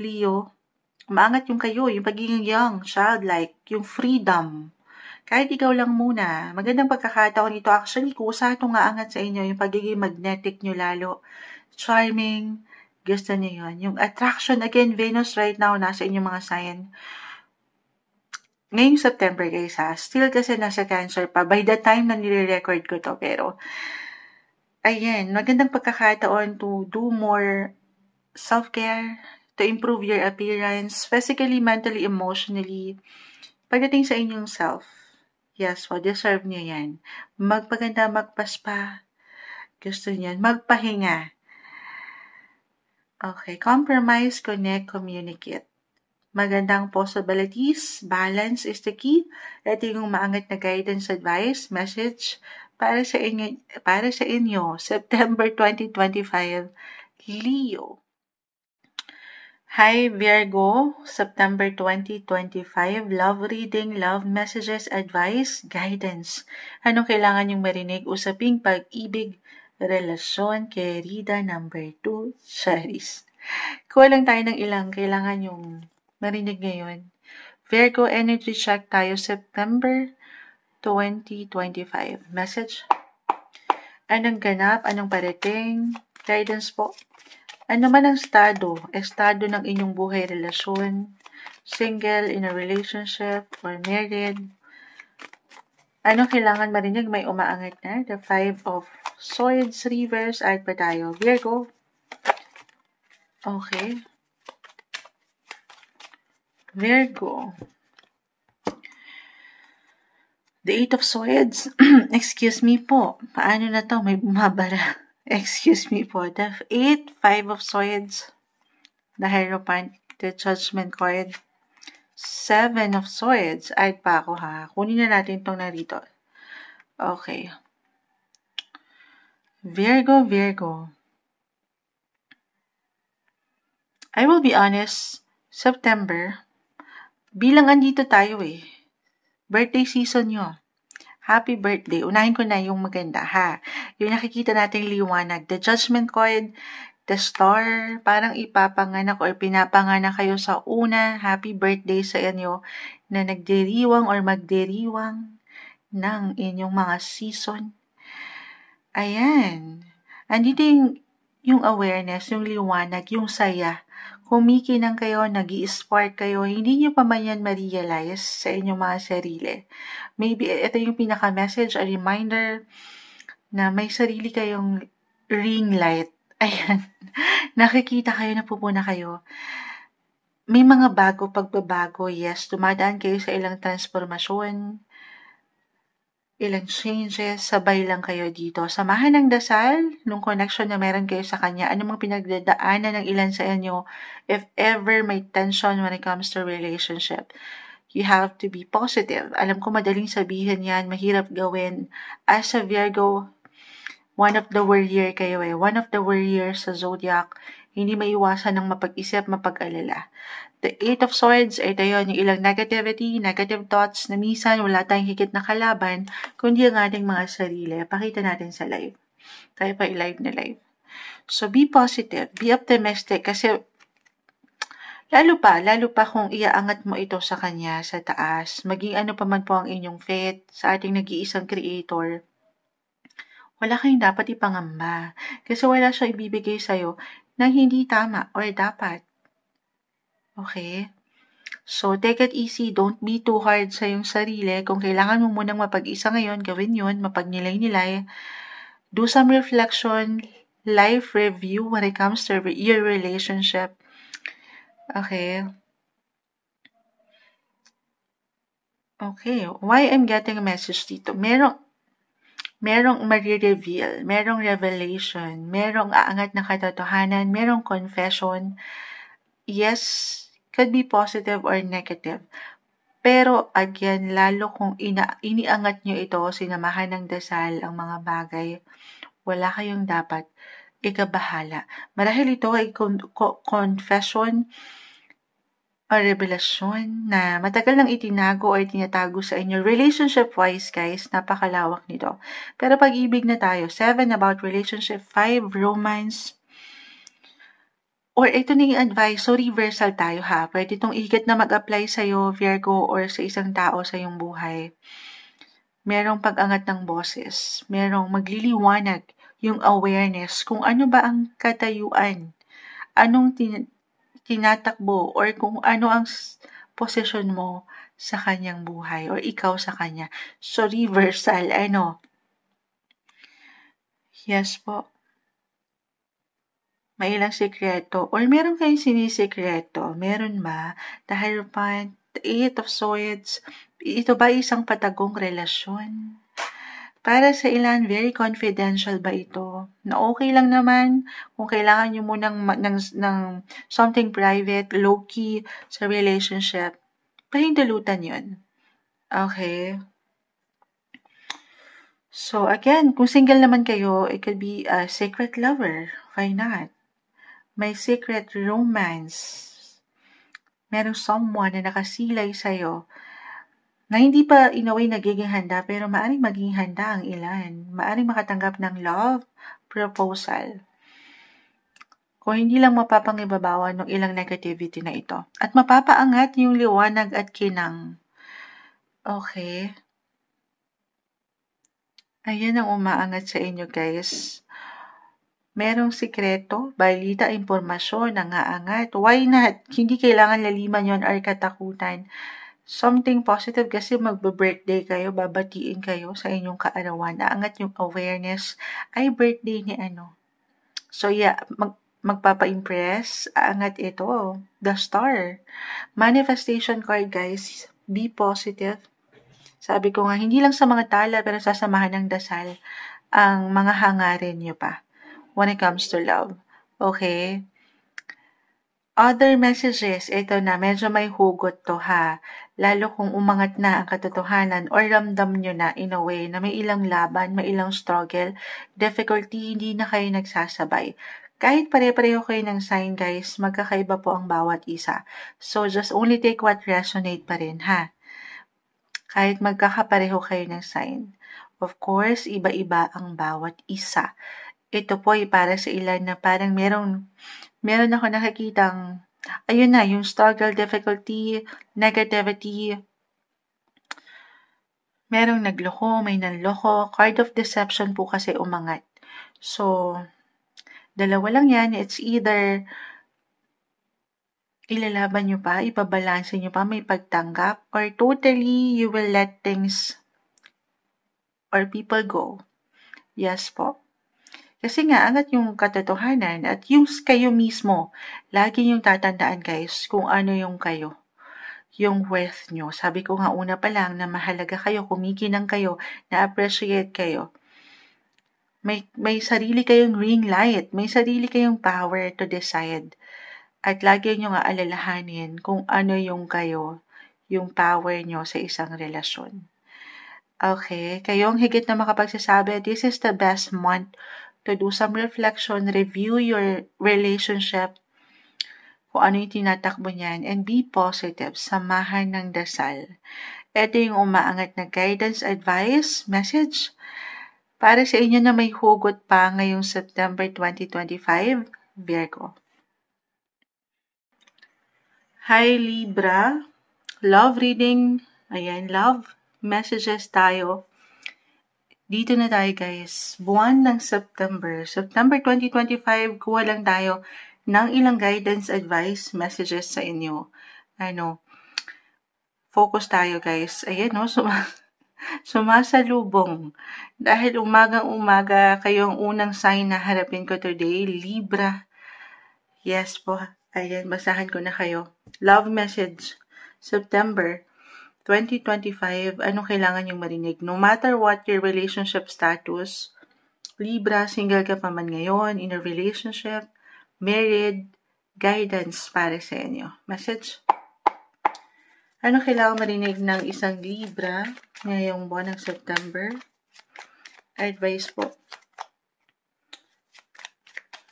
Leo. Umaangat yung kayo, yung pagiging young, childlike, yung freedom. Kahit ikaw lang muna, magandang pagkakataon ito. Actually, kusa itong aangat sa inyo, yung pagiging magnetic nyo lalo. Charming, gusto nyo yun. Yung attraction, again, Venus right now, nasa inyong mga sign. Ngayong September guys ha, still kasi nasa Cancer pa, by the time na nire-record ko to, pero, ayan, magandang pagkakataon to do more self-care, to improve your appearance, physically, mentally, emotionally, pagdating sa inyong self. Yes, deserve nyo yan. Magpaganda, magpaspa. Gusto nyo yan. Magpahinga. Okay, compromise, connect, communicate. Magandang possibilities, balance is the key. Ito yung maangat na guidance, advice, message para sa inyo, September 2025, Leo. Hi Virgo, September 2025, love reading, love messages, advice, guidance. Anong kailangan yung marinig? Usaping pag-ibig, relasyon, querida, number 2, Charis. Kulang tayo ng ilang kailangan yung marinig ngayon. Virgo, energy check tayo, September 2025. Message? Anong ganap? Anong parating? Guidance po. Ano man ang estado ng inyong buhay, relasyon, single, in a relationship, or married, ano kailangan marinig? May umaangat na. The 5 of Swords, reverse, ay pa tayo. Virgo. Okay. Virgo. The 8 of Swords. Excuse me po. Paano na to? May bumabara. Excuse me po. The 8, 5 of Swords. The Hierophant, the Judgment card. 7 of Swords. Ay pa ako ha. Kunin na natin itong narito. Okay. Virgo. I will be honest, September, bilang andito tayo birthday season nyo. Happy birthday. Unahin ko na yung maganda ha. Yung nakikita natin liwanag. The Judgment card, the star, parang ipapanganak or pinapanganak kayo sa una. Happy birthday sa inyo na nagdiriwang or magdiriwang ng inyong mga season. Ayan. Andito yung awareness, yung liwanag, yung saya. Kumikinang kayo, nag-i-spark kayo, hindi nyo pa man yan ma-realize sa inyong mga sarili. Maybe ito yung pinaka-message, a reminder na may sarili kayong ring light. Ayan. Nakikita kayo, napupuna kayo. May mga pagbabago, yes. Dumadaan kayo sa ilang transformasyon, ilang changes, sabay lang kayo dito. Samahan ng dasal, nung connection na meron kayo sa kanya, anumang pinagdadaanan ng ilan sa inyo, if ever may tension when it comes to relationship, you have to be positive. Alam ko madaling sabihin yan, mahirap gawin. As a Virgo, one of the warrior kayo eh. One of the warriors sa zodiac, hindi maiwasan ng mapag-isip, mapag-alala. The Eight of Swords, ito yun, yung ilang negativity, negative thoughts na minsan wala tayong higit na kalaban, kundi ang ating mga sarili. Pakita natin sa live. Tayo pa i-live na live. So, be positive, be optimistic, kasi lalo pa kung iaangat mo ito sa kanya, sa taas, maging ano pa man po ang inyong faith sa ating nag-iisang creator, wala kayong dapat ipangamba. Kasi wala siya ibibigay sa'yo na hindi tama or dapat. Okay? So, take it easy. Don't be too hard sa iyong sarili. Kung kailangan mo munang mapag-isa ngayon, gawin yun, mapagnilay-nilay. Do some reflection, life review when it comes to your relationship. Okay. Okay. Why I'm getting a message dito? Merong marireveal, merong revelation, merong aangat na katotohanan, merong confession. Yes, could be positive or negative. Pero again, lalo kung iniangat nyo ito, sinamahan ng dasal ang mga bagay, wala kayong dapat ikabahala. Marahil ito ay confession o revelasyon na matagal nang itinago o itinatago sa inyo. Relationship-wise, guys, napakalawak nito. Pero pag-ibig na tayo, 7 about relationship, 5 romance, or ito na yung advice, so reversal tayo ha. Pwede itong higit na mag-apply sa'yo, Virgo, or sa isang tao sa iyong buhay. Merong pag-angat ng boses, merong magliliwanag yung awareness kung ano ba ang katayuan, anong tinatakbo, or kung ano ang posisyon mo sa kanyang buhay, or ikaw sa kanya. So, reversal, yes po. May ilang sikreto, or meron kayong sinisikreto, meron ba? The Hierophant, the Eight of Swords, ito ba isang patagong relasyon? Para sa ilan, very confidential ba ito? Na okay lang naman kung kailangan nyo munang ng something private, low-key sa relationship. Pahintulutan yun. Okay. So again, kung single naman kayo, it could be a secret lover. Why not? May secret romance. Merong someone na nakasilay sa'yo na hindi pa in a way nagiging handa, pero maaaring maging handa ang ilan. Maaaring makatanggap ng love proposal. Kung hindi lang mapapangibabawan ng ilang negativity na ito. At mapapaangat yung liwanag at kinang. Okay. Ayan ang umaangat sa inyo, guys. Merong sikreto, balita, impormasyon, nangaangat. Why not? Hindi kailangan laliman yon or katakutan. Something positive kasi magbe-birthday kayo, babatiin kayo sa inyong kaarawan. Aangat yung awareness. Ay, birthday ni ano. So yeah, magpapa-impress. Aangat ito. The Star. Manifestation card, guys. Be positive. Sabi ko nga, hindi lang sa mga tala, pero sasamahan ng dasal ang mga hangarin nyo pa when it comes to love. Okay? Other messages, ito na, medyo may hugot to ha. Lalo kung umangat na ang katotohanan or ramdam nyo na in a way na may ilang laban, may ilang struggle, difficulty, hindi na kayo nagsasabay. Kahit pare-pareho kayo ng sign, guys, magkakaiba po ang bawat isa. So, just only take what resonate pa rin, ha? Kahit magkakapareho kayo ng sign. Of course, iba-iba ang bawat isa. Ito po ay para sa ilan na parang meron ako nakikitang, ayun na, yung struggle, difficulty, negativity, merong nagloko, may nanloko, card of deception po kasi umangat. So, dalawa lang yan, it's either ilalaban nyo pa, ipabalanse nyo pa, may pagtanggap, or totally you will let things or people go. Yes po. Kasi nga, angat yung katotohanan at yung kayo mismo, lagi yung tatandaan guys kung ano yung kayo, yung worth nyo. Sabi ko nga una pa lang na mahalaga kayo, kumikinang kayo, na-appreciate kayo. May sarili kayong ring light, may sarili kayong power to decide. At lagi nyo nga alalahanin kung ano yung kayo, yung power nyo sa isang relasyon. Okay, kayong higit na makapagsasabi, this is the best month to do some reflection, review your relationship, kung ano yung tinatakbo niyan, and be positive, samahan ng dasal. Ito yung umaangat na guidance, advice, message para sa inyo na may hugot pa ngayong September 2025, Virgo. Hi Libra, love reading, ayan, love messages tayo. Dito na tayo guys, buwan ng September 2025, kuha lang tayo ng ilang guidance, advice, messages sa inyo. Focus tayo guys. Ayan no, sumasalubong. Dahil umagang-umaga kayong unang sign na harapin ko today, Libra. Yes po, ayan, basahan ko na kayo. Love message, September 2025, anong kailangan yung marinig? No matter what your relationship status, Libra, single ka pa man ngayon, in a relationship, married, guidance para sa inyo. Message? Ano kailangan marinig ng isang Libra ngayong buwan ng September? Advice po.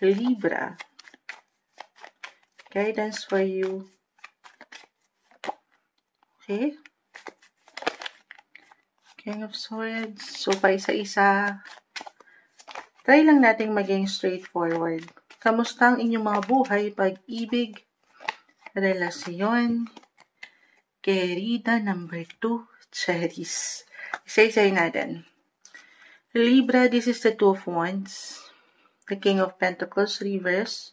Libra. Guidance for you. Okay? King of Swords. So, pa isa-isa. Try lang nating maging straightforward. Kamusta ang inyong mga buhay, pag-ibig, relasyon, querida number 2, cherries. Isa-isay natin. Libra, this is the Two of Wands. The King of Pentacles, reverse.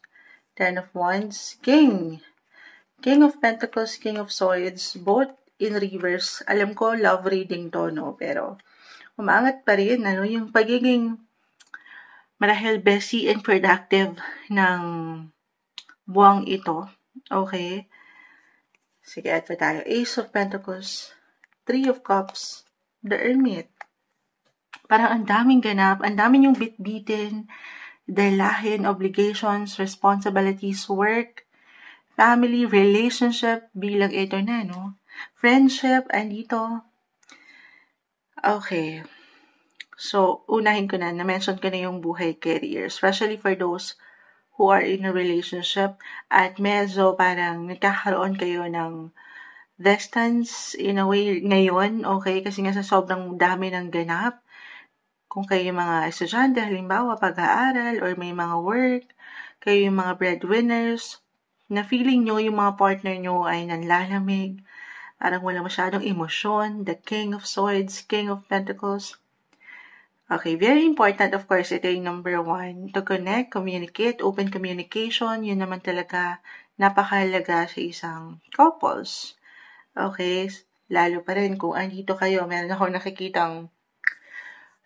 Ten of Wands, King. King of Pentacles, King of Swords, both in reverse. Alam ko, love reading to, no? Pero, umaangat pa rin, yung pagiging marahil busy and productive ng buwang ito. Okay? Sige, add pa tayo. Ace of Pentacles, Three of Cups, the Hermit. Parang ang daming ganap, ang daming yung bit-bitin, dalahin, obligations, responsibilities, work, family, relationship, bilang ito na, no? Friendship, andito. Okay. So, unahin ko na, na-mention ko na yung buhay, career, especially for those who are in a relationship at medyo parang nagkakaroon kayo ng distance in a way ngayon, okay? Kasi nga sa sobrang dami ng ganap, kung kayo yung mga estudyante, halimbawa pag-aaral or may mga work, kayo yung mga breadwinners, na feeling nyo yung mga partner nyo ay nanlalamig, parang wala masyadong emosyon, the King of Swords, King of Pentacles. Okay, very important, of course, ito yung number 1, to connect, communicate, open communication, yun naman talaga napakahalaga sa isang couples. Okay, lalo pa rin kung andito kayo, meron ako nakikitang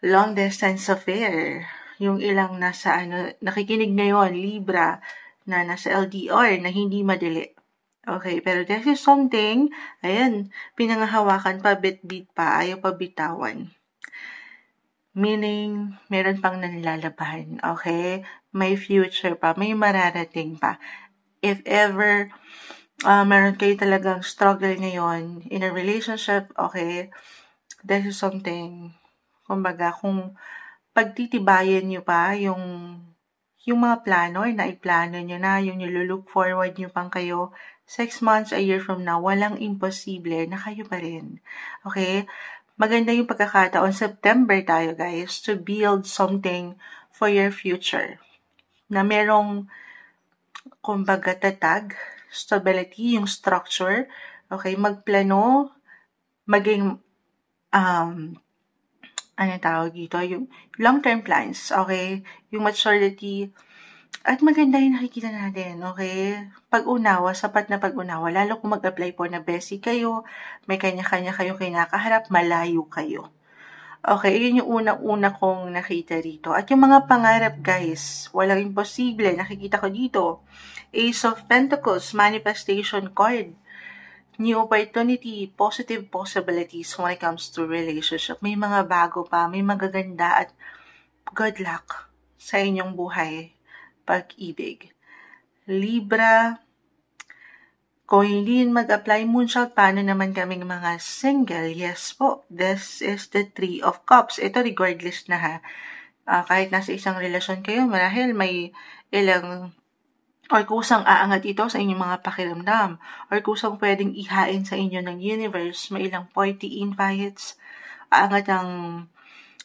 long distance affair. Yung ilang nasa nakikinig ngayon, Libra, na nasa LDR, na hindi madali. Okay, pero this is something, ayan, pinangahawakan pa, bit-bit pa, ayaw pa bitawan. Meaning, meron pang nanlalaban, okay? May future pa, may mararating pa. If ever, meron kayo talagang struggle ngayon in a relationship, okay, this is something, kumbaga, kung pagtitibayan nyo pa yung mga plano, naiplano nyo na, yung nilolook forward nyo pang kayo, 6 months, a year from now, walang imposible na kayo pa rin. Okay? Maganda yung pagkakataon, September tayo guys, to build something for your future. Na merong, kumbaga, tatag, stability, yung structure. Okay? Magplano, maging, tawag dito, yung long-term plans, okay? Yung maturity, at maganda yung nakikita natin, okay? Pag-unawa, sapat na pag-unawa, lalo kung mag-apply po na bestie kayo, may kanya-kanya kayo kinakaharap, malayo kayo. Okay, yun yung unang-una kong nakita dito. At yung mga pangarap, guys, walang imposible, nakikita ko dito. Ace of Pentacles, manifestation card. New opportunity, positive possibilities when it comes to relationship. May mga bago pa, may magaganda at good luck sa inyong buhay, pag-ibig. Libra, Kung hindi mag-apply moonshot, paano naman kaming mga single? Yes po, this is the Three of Cups. Ito regardless na ha. Kahit nasa isang relasyon kayo, marahil may ilang or kusang aangat ito sa inyong mga pakiramdam or kusang pwedeng ihain sa inyo ng universe, may ilang party invites, aangat ang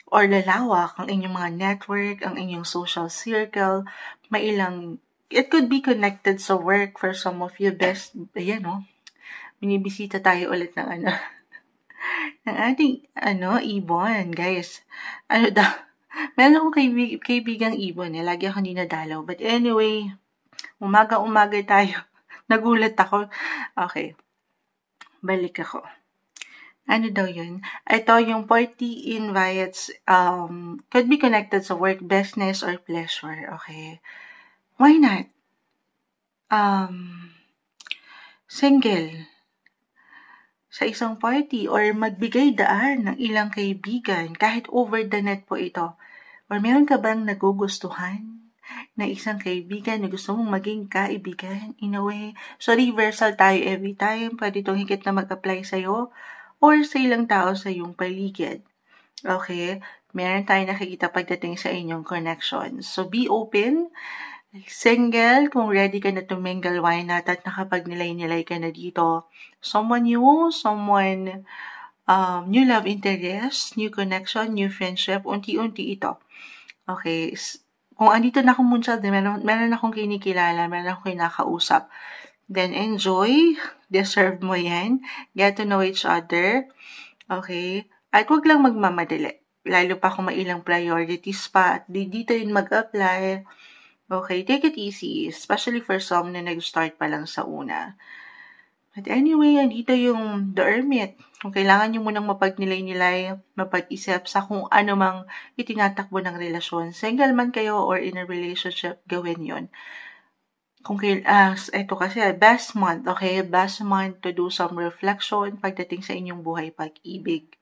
or lalawak ang inyong mga network, ang inyong social circle, may ilang, it could be connected sa work for some of you best, ayan binibisita tayo ulit ng ng ating, ibon, guys. Meron akong kaibigang ibon, lagi ako dinadalaw. But anyway, umaga-umaga tayo. Nagulat ako. Okay, balik ako. Ano daw yun? Ito yung party invites, could be connected sa work, business, or pleasure. Okay. Why not? Single sa isang party or magbigay daan ng ilang kaibigan kahit over the net po ito. Or meron ka bang nagugustuhan na isang kaibigan na gusto mong maging kaibigan in a way? So reversal tayo every time. Pwede itong higit na mag-apply sa'yo or sa ilang tao sa iyong paligid. Okay? Meron tayong nakikita pagdating sa inyong connection. So be open. Single, kung ready ka na to mingle, why not? At nakapagnilay-nilay ka na dito. Someone new, someone new love interest, new connection, new friendship, unti-unti ito. Okay, kung andito na akong moonshot, meron akong kinikilala, meron akong kinakausap. Then enjoy, deserve mo yan, get to know each other. Okay, at huwag lang magmamadali. Lalo pa kung may ilang priorities pa, at dito yun mag-apply. Okay, take it easy, especially for some na nag-start pa lang sa una. But anyway, andito yung The Hermit. Kung kailangan nyo munang mapagnilay-nilay, mapag-isip sa kung ano mang itinatakbo ng relasyon. Single man kayo or in a relationship, gawin yon. Kung ito kasi, best month, okay? Best month to do some reflection pagdating sa inyong buhay pag-ibig.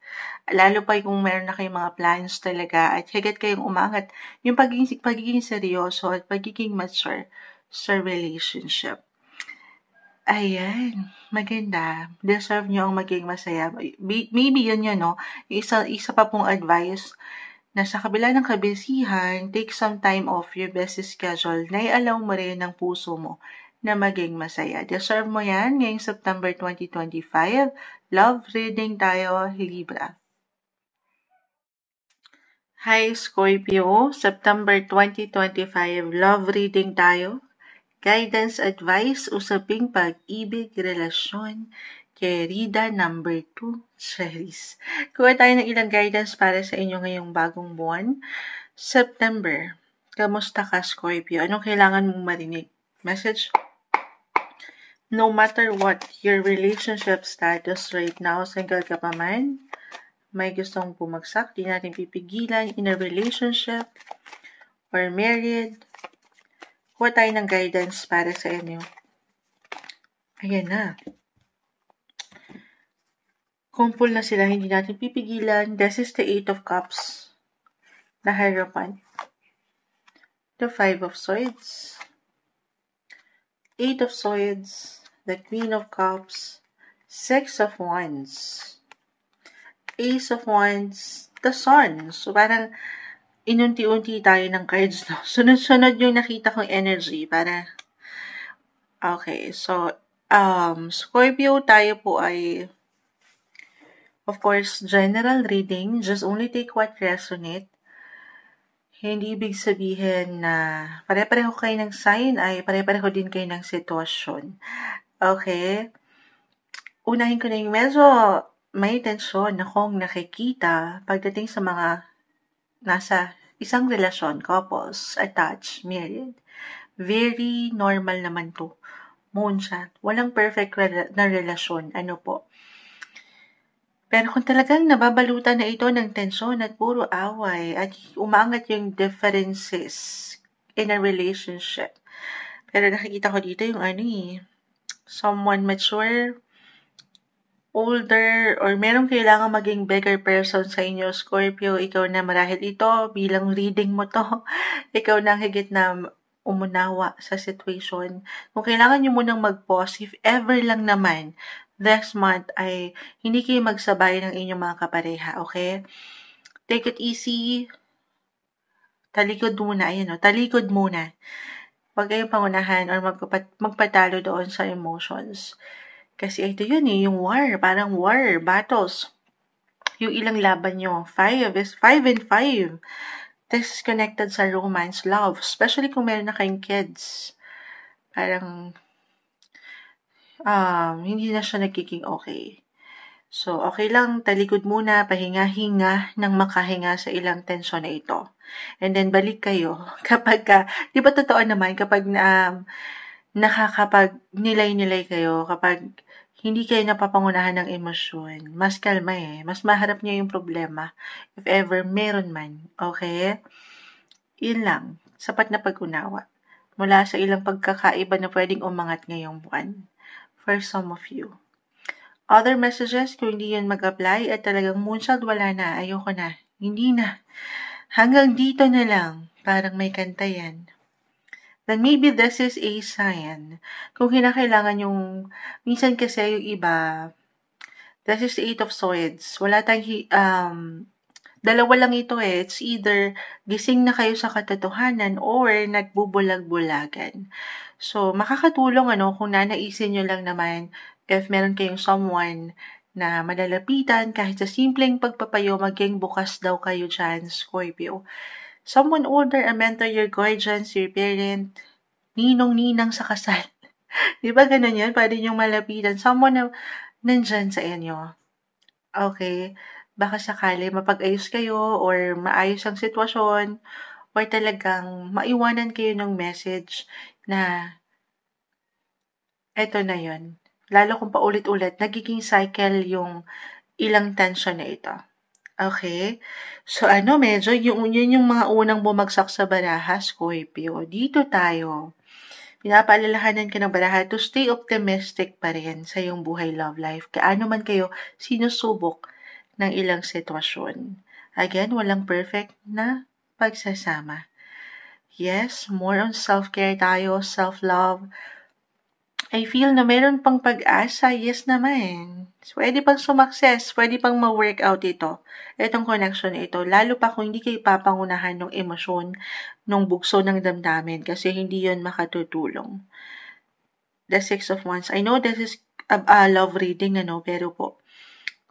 Lalo pa kung meron na kayong mga plans talaga at higit kayong umangat yung pagiging seryoso at pagiging mature sa relationship. Ayan, maganda. Deserve nyo ang maging masaya. Maybe yun, no? Isa pa pong advice na sa kabila ng kabisihan, take some time off your busy schedule na i-allow mo rin ng puso mo na maging masaya. Deserve mo yan ngayong September 2025. Love reading tayo, Libra. Hi Scorpio, September 2025, love reading tayo. Guidance, advice, usaping pag-ibig, relasyon, kay Rida number 2, Cherries. Kuha tayo ng ilang guidance para sa inyo ngayong bagong buwan. September, kamusta ka Scorpio? Anong kailangan mong marinig? Message? No matter what your relationship status right now, single ka pa man, may gustong bumagsak, di natin pipigilan in a relationship or married. Kuha tayo ng guidance para sa inyo. Ayan na. Kumpul na sila, hindi natin pipigilan. This is the 8 of Cups. The Hierophant. The 5 of Swords. 8 of Swords. The Queen of Cups. 6 of Wands. Ace of Wands, the Sun. So, parang inunti-unti tayo ng cards, no? Sunod-sunod yung nakita kong energy para... Okay, so, Scorpio, tayo po ay, of course, general reading. Just only take what resonate. Hindi ibig sabihin na pare-pareho kayo ng sign ay pare-pareho din kayo ng sitwasyon. Okay? Unahin ko na yung medyo may tensyon akong nakikita pagdating sa mga nasa isang relasyon, couples, attached, married. Very normal naman to. Moonshot. Walang perfect na relasyon. Ano po? Pero kung talagang nababalutan na ito ng tensyon at puro away at umaangat yung differences in a relationship. Pero nakikita ko dito yung someone mature, older, or merong kailangan maging bigger person sa inyo, Scorpio, ikaw na marahil ito, bilang reading mo to, ikaw na higit na umunawa sa situation. Kung kailangan nyo munang mag-pause, if ever lang naman, this month ay hindi kayo magsabay ng inyong mga kapareha, okay? Take it easy. Talikod muna, talikod muna. Huwag kayong pangunahan or magpatalo doon sa emotions. Kasi ito yun yung war, parang war, battles. Yung ilang laban nyo, 5 and 5. This is connected sa romance, love, especially kung meron na kayong kids. Parang, hindi na siya nagiging okay. So, okay lang, talikod muna, pahinga-hinga nang makahinga sa ilang tensyon na ito. And then, balik kayo kapag, di ba totoo naman, kapag nakakapag-nilay-nilay kayo, kapag hindi kayo napapangunahan ng emosyon, mas kalma mas maharap niyo yung problema, if ever meron man, okay? Yun lang, sapat na pag-unawa. Mula sa ilang pagkakaiba na pwedeng umangat ngayong buwan. For some of you. Other messages, kung hindi yun mag-apply at talagang moonshot, wala na, ayoko na. Hindi na. Hanggang dito na lang. Parang may kanta yan. Then maybe this is a sign. Kung kinakailangan yung, minsan kasi yung iba, this is the 8 of Swords. Wala tayong, dalawa lang ito It's either gising na kayo sa katotohanan or nagbubulag-bulagan. So, makakatulong kung nanaisin nyo lang naman if meron kayong someone na malalapitan kahit sa simpleng pagpapayo, maging bukas daw kayo dyan, Scorpio. Someone older, a mentor, your guardians, your parent, ninong-ninang sa kasal. Di ba ganun yan? Pwede nyong malapitan. Someone na nandyan sa inyo. Okay? Baka sakali mapag-ayos kayo or maayos ang sitwasyon or talagang maiwanan kayo ng message na eto na yun. Lalo kung paulit-ulit, nagiging cycle yung ilang tension na ito. Okay? So medyo yun yung mga unang bumagsak sa baraha, Scorpio. Dito tayo. Pinapaalalahanan ka ng baraha to stay optimistic pa rin sa iyong buhay love life. Kaano man kayo sinusubok ng ilang sitwasyon. Again, walang perfect na pagsasama. Yes, more on self-care tayo, self-love. I feel na meron pang pag-asa, yes naman. Pwede pang sumakses, pwede pang ma-work out ito. Itong connection na ito, lalo pa kung hindi kayo papangunahan ng emosyon, ng bugso ng damdamin, kasi hindi yon makatutulong. The 6 of Wands. I know this is a love reading, pero po,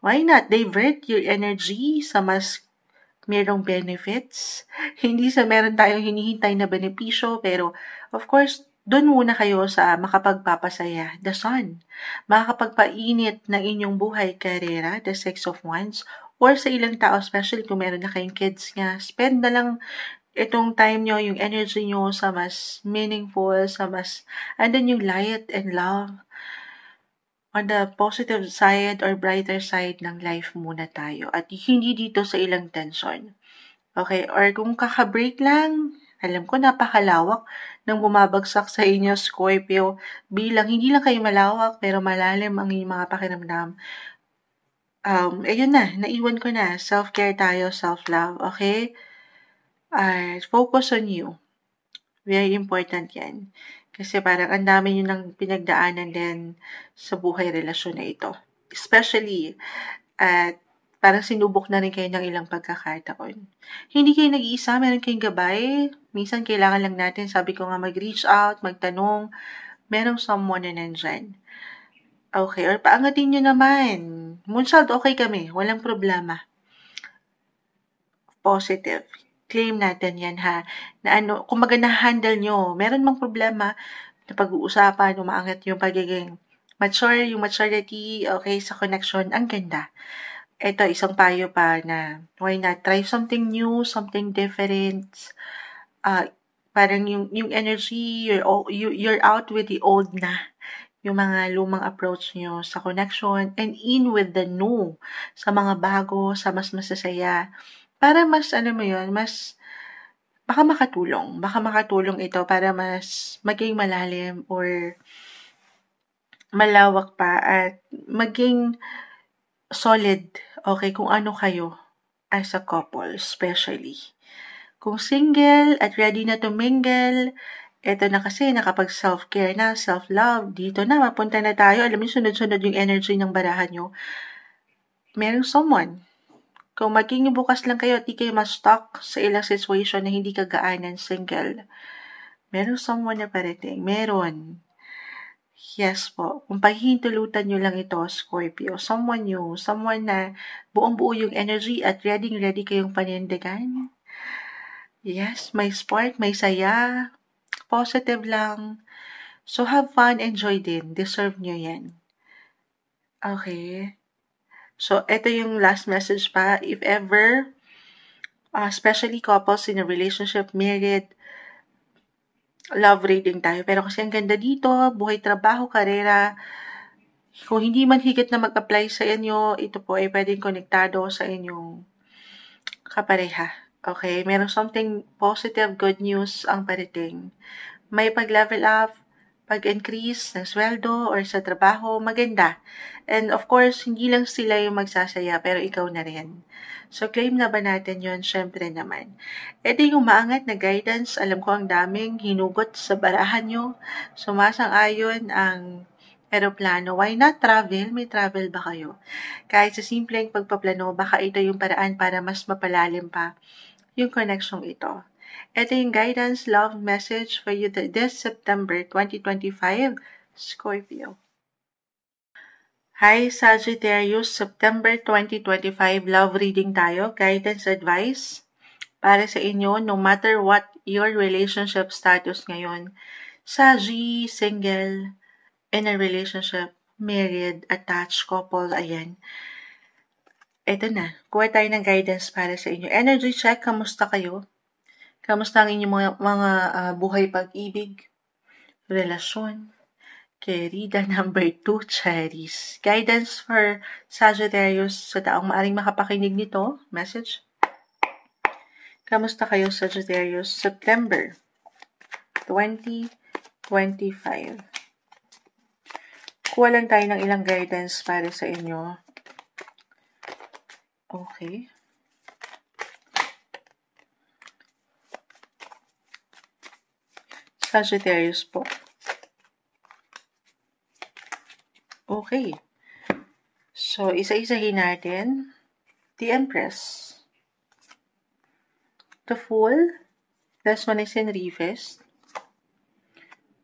why not divert your energy sa mas merong benefits? Hindi sa meron tayong hinihintay na benepisyo, pero of course, doon muna kayo sa makapagpapasaya, the sun. Makakapagpainit ng inyong buhay, karera, the 6 of Wands, or sa ilang tao, especially kung meron na kayong kids nga, spend na lang itong time nyo, yung energy nyo sa mas meaningful, sa mas, andun yung light and love, on the positive side or brighter side ng life muna tayo. At hindi dito sa ilang tension. Okay, or kung kaka-break lang, alam ko napakalawak ng bumabagsak sa inyo, Scorpio. Hindi lang kayo malawak, pero malalim ang inyong mga pakiramdam. Ayun na, naiwan ko na. Self-care tayo, self-love, okay? Focus on you. Very important yan. Kasi parang ang dami nyo nang pinagdaanan din sa buhay relasyon na ito. Especially, at parang sinubok na rin kayo ng ilang pagkakataon. Hindi kayo nag-iisa, meron kayong gabay. Minsan kailangan lang natin, sabi ko nga, mag-reach out, magtanong. Merong someone na nandyan. Okay, or paangatin nyo naman. Moonchild, okay kami. Walang problema. Positive. Claim natin yan ha. Na kumbaga na-handle nyo. Meron mang problema na pag-uusapan, umaangat yung pagiging mature, yung maturity, okay, sa connection. Ang ganda. Ito, isang payo pa na why not try something new, something different. Parang yung energy, you're out with the old na. Yung mga lumang approach nyo sa connection and in with the new. Sa mga bago, sa mas masasaya. Para mas, mas baka makatulong ito para mas maging malalim or malawak pa at maging solid, okay, kung ano kayo as a couple, especially. Kung single at ready na to mingle, Eto na kasi, nakapag self-care na, self-love. Dito na, mapunta na tayo. Alam niyo, sunod-sunod yung energy ng barahan nyo. Merong someone. Kung maging bukas lang kayo at di kayo ma-stuck sa ilang situation na hindi kagaanan, single, merong someone na parating. Meron. Yes po. Kung pahihintulutan nyo lang ito, Scorpio, someone new, someone na buong-buo yung energy at ready kayong panindigan. Yes, may spark, may saya, positive lang. So, have fun, enjoy din. Deserve nyo yan. Okay. So, ito yung last message pa. If ever, especially couples in a relationship, married, love reading tayo. Pero kasi ang ganda dito, buhay, trabaho, karera. Kung hindi man higit na mag-apply sa inyo, ito po ay pwedeng konektado sa inyong kapareha. Okay? Meron something positive, good news ang parating. May pag-level up, pag-increase ng sweldo or sa trabaho, maganda. And of course, hindi lang sila yung magsasaya, pero ikaw na rin. So, claim na ba natin yun? Syempre naman. Ito yung maangat na guidance. Alam ko ang daming hinugot sa barahan nyo. Sumasang-ayon ang eroplano. Why not travel? May travel ba kayo? Kahit sa simpleng pagpaplano, baka ito yung paraan para mas mapalalim pa yung connection ito. Ito yung guidance love message for you this September 2025, Scorpio. Hi Sagittarius, September 2025 love reading tayo, guidance advice para sa inyo no matter what your relationship status ngayon. Sagi, single, in a relationship, married, attached, couple, ayan. Ito na, kuha tayo ng guidance para sa inyo. Energy check, kamusta kayo? Kamusta ang inyong mga buhay pag-ibig, relasyon? Querida number 2, Cherries. Guidance for Sagittarius sa taong maaring makapakinig nito. Message. Kamusta kayo, Sagittarius? September 2025. Kuha lang tayo ng ilang guidance para sa inyo. Okay. Sagittarius po. Okay. So, isa-isahin natin. The Empress. The Fool. This one is in reverse.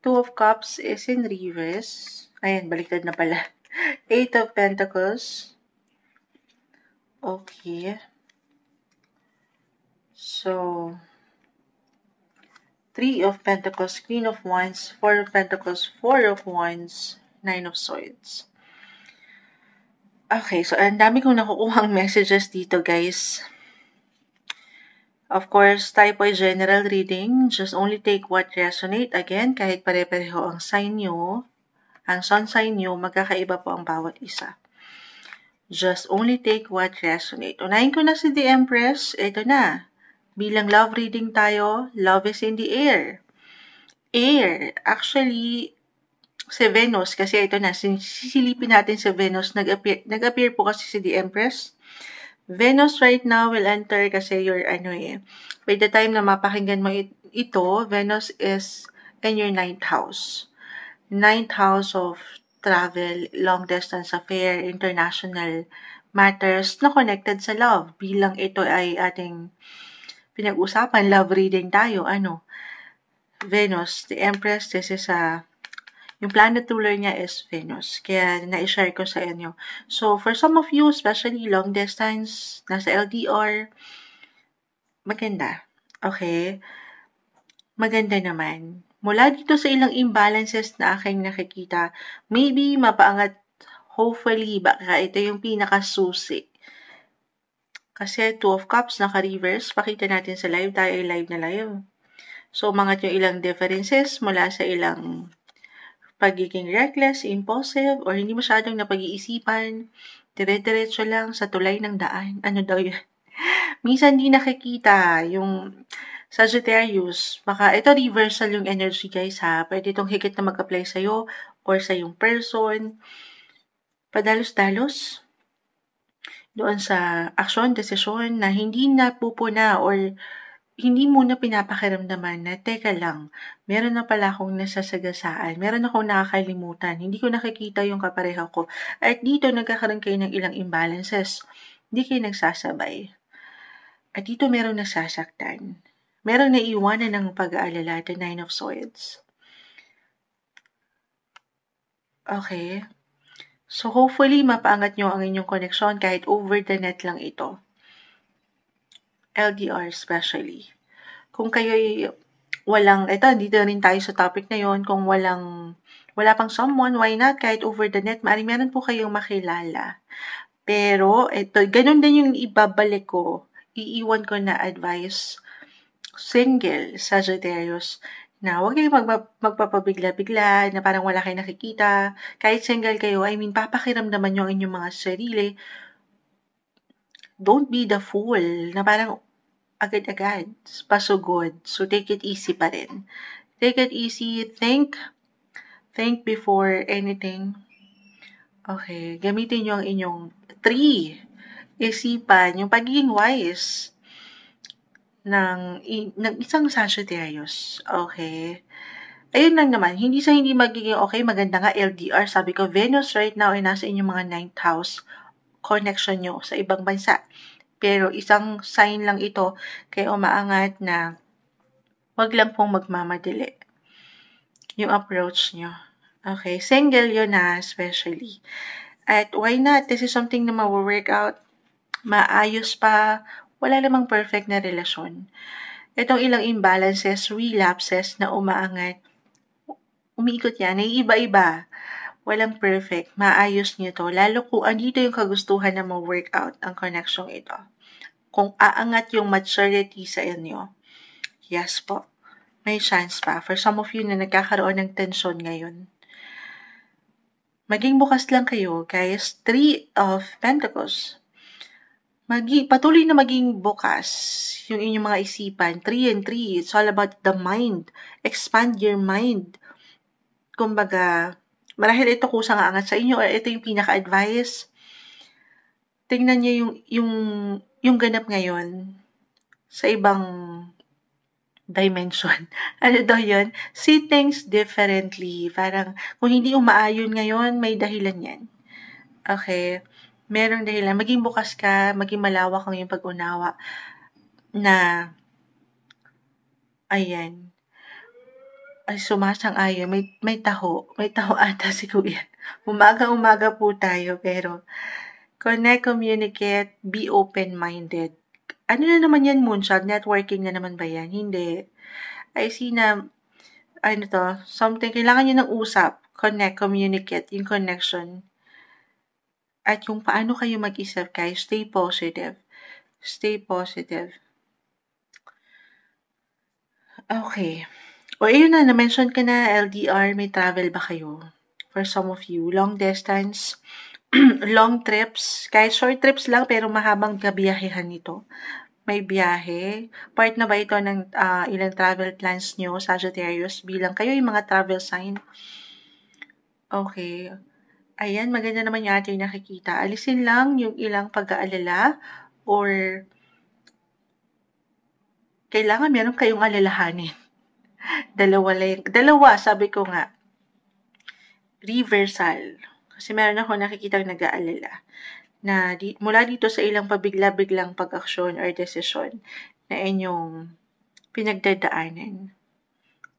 Two of Cups is in reverse. Ayan, baliktad na pala. Eight of Pentacles. Okay. So, Three of Pentacles, Queen of Wands, Four of Pentacles, Four of Wands, Nine of Swords. Okay, so ang dami kong nakukuhang messages dito, guys. Of course, tayo po ay general reading. Just only take what resonate. Again, kahit pare-pareho ang sign nyo, ang sun sign nyo, magkakaiba po ang bawat isa. Just only take what resonate. Unahin ko na si The Empress. Ito na. Bilang love reading tayo, love is in the air. Air. Actually, si Venus, kasi ito na, sisilipin natin si Venus, nag-appear po kasi si The Empress. Venus right now will enter kasi your, by the time na mapakinggan mo ito, Venus is in your 9th house. 9th house of travel, long distance affair, international matters na connected sa love. Bilang ito ay ating pinag-usapan, love reading tayo, Venus, the Empress, this is yung planet ruler niya is Venus. Kaya na-share ko sa inyo. So, for some of you, especially long distance, nasa LDR, maganda. Okay? Maganda naman. Mula dito sa ilang imbalances na aking nakikita, maybe mapaangat, hopefully, baka ito yung pinakasusi. Kasi Two of Cups, naka-reverse, pakita natin sa live, tayo ay live na live. So, umangat yung ilang differences mula sa ilang pagiging reckless, impulsive, or hindi masyadong napag-iisipan, dire-diretso lang sa tulay ng daan. Ano daw yun? Minsan di nakikita yung Sagittarius. Baka ito reversal yung energy, guys, ha? Pwede itong higit na mag-apply sa'yo or sa yung person. Padalos-dalos doon sa aksyon, desisyon na hindi napupuna or hindi muna pinapakiramdaman na, teka lang, meron na pala akong nasasagasaan, meron akong nakakalimutan, hindi ko nakikita yung kapareha ko. At dito nagkakaroon kayo ng ilang imbalances. Hindi kayo nagsasabay. At dito merong nasasaktan. Merong naiiwanan ng pag-aalala, the Nine of Swords. Okay. So hopefully, mapaangat nyo ang inyong koneksyon kahit over the net lang ito. LDR especially. Kung kayo'y walang, dito rin tayo sa topic na yon, kung wala pang someone, why not? Kahit over the net, maaaring meron po kayong makilala. Pero, ganun din yung ibabalik ko. Iiwan ko na advice, single, Sagittarius, na huwag kayong magpapabigla-bigla, na parang wala kayong nakikita. Kahit single kayo, papakiramdaman nyo ang inyong mga sarili. Don't be the fool, na parang agad-agad, pasugod. So, take it easy pa rin. Take it easy, think before anything. Okay, gamitin nyo ang inyong 3. Isipan, yung pagiging wise ng isang Sagittarius. Okay. Ayun lang naman, hindi magiging okay, maganda nga LDR. Sabi ko, Venus right now ay nasa inyong mga 9th house connection nyo sa ibang bansa. Pero isang sign lang ito kay umaangat na wag lang pong magmamadali yung approach nyo. Okay, single yun na especially. At why not? This is something na ma-work out. Maayos pa. Wala namang perfect na relasyon. Itong ilang imbalances, relapses na umaangat. Umiikot yan. Naiiba-iba. Walang perfect. Maayos nyo to. Lalo kung andito yung kagustuhan na ma-work out ang connection ito. Kung aangat yung maturity sa inyo. Yes po. May chance pa. For some of you na nagkakaroon ng tension ngayon. Maging bukas lang kayo, guys. 3 of Pentacles. Patuloy na maging bukas yung inyong mga isipan. 3 and 3. It's all about the mind. Expand your mind. Kumbaga, marahil ito kusang aangat sa inyo or ito yung pinaka-advice. Tingnan niyo yung ganap ngayon sa ibang dimension. Ano daw yun? See things differently. Parang, kung hindi umaayon ngayon, may dahilan yan. Okay? Merong dahilan. Maging bukas ka, maging malawak ang iyong pag-unawa na, ayan, ay sumasang-ayon. May taho. May taho ata si Kuya. Umaga-umaga po tayo, pero connect, communicate, be open-minded. Ano na naman yan, Moonshot? Networking na naman ba yan? Hindi. I see na, something, kailangan nyo ng usap. Connect, communicate, yung connection. At yung paano kayo mag-isip, guys, stay positive. Stay positive. Okay. O, ayun na, na-mention ka na, LDR, may travel ba kayo? For some of you, long distance, long trips, kahit short trips lang, pero mahabang gabiyahehan nito. May biyahe. Part na ba ito ng ilang travel plans nyo, Sagittarius, bilang kayo yung mga travel sign? Okay. Ayan, maganda naman yung ating nakikita. Alisin lang yung ilang pag-aalala or kailangan meron kayong alalahanin. Dalawa, sabi ko nga. Reversal. Kasi meron ako nakikita nag-aalala na mula dito sa ilang pabigla-biglang pag-aksyon or desisyon na inyong pinagdadaanan.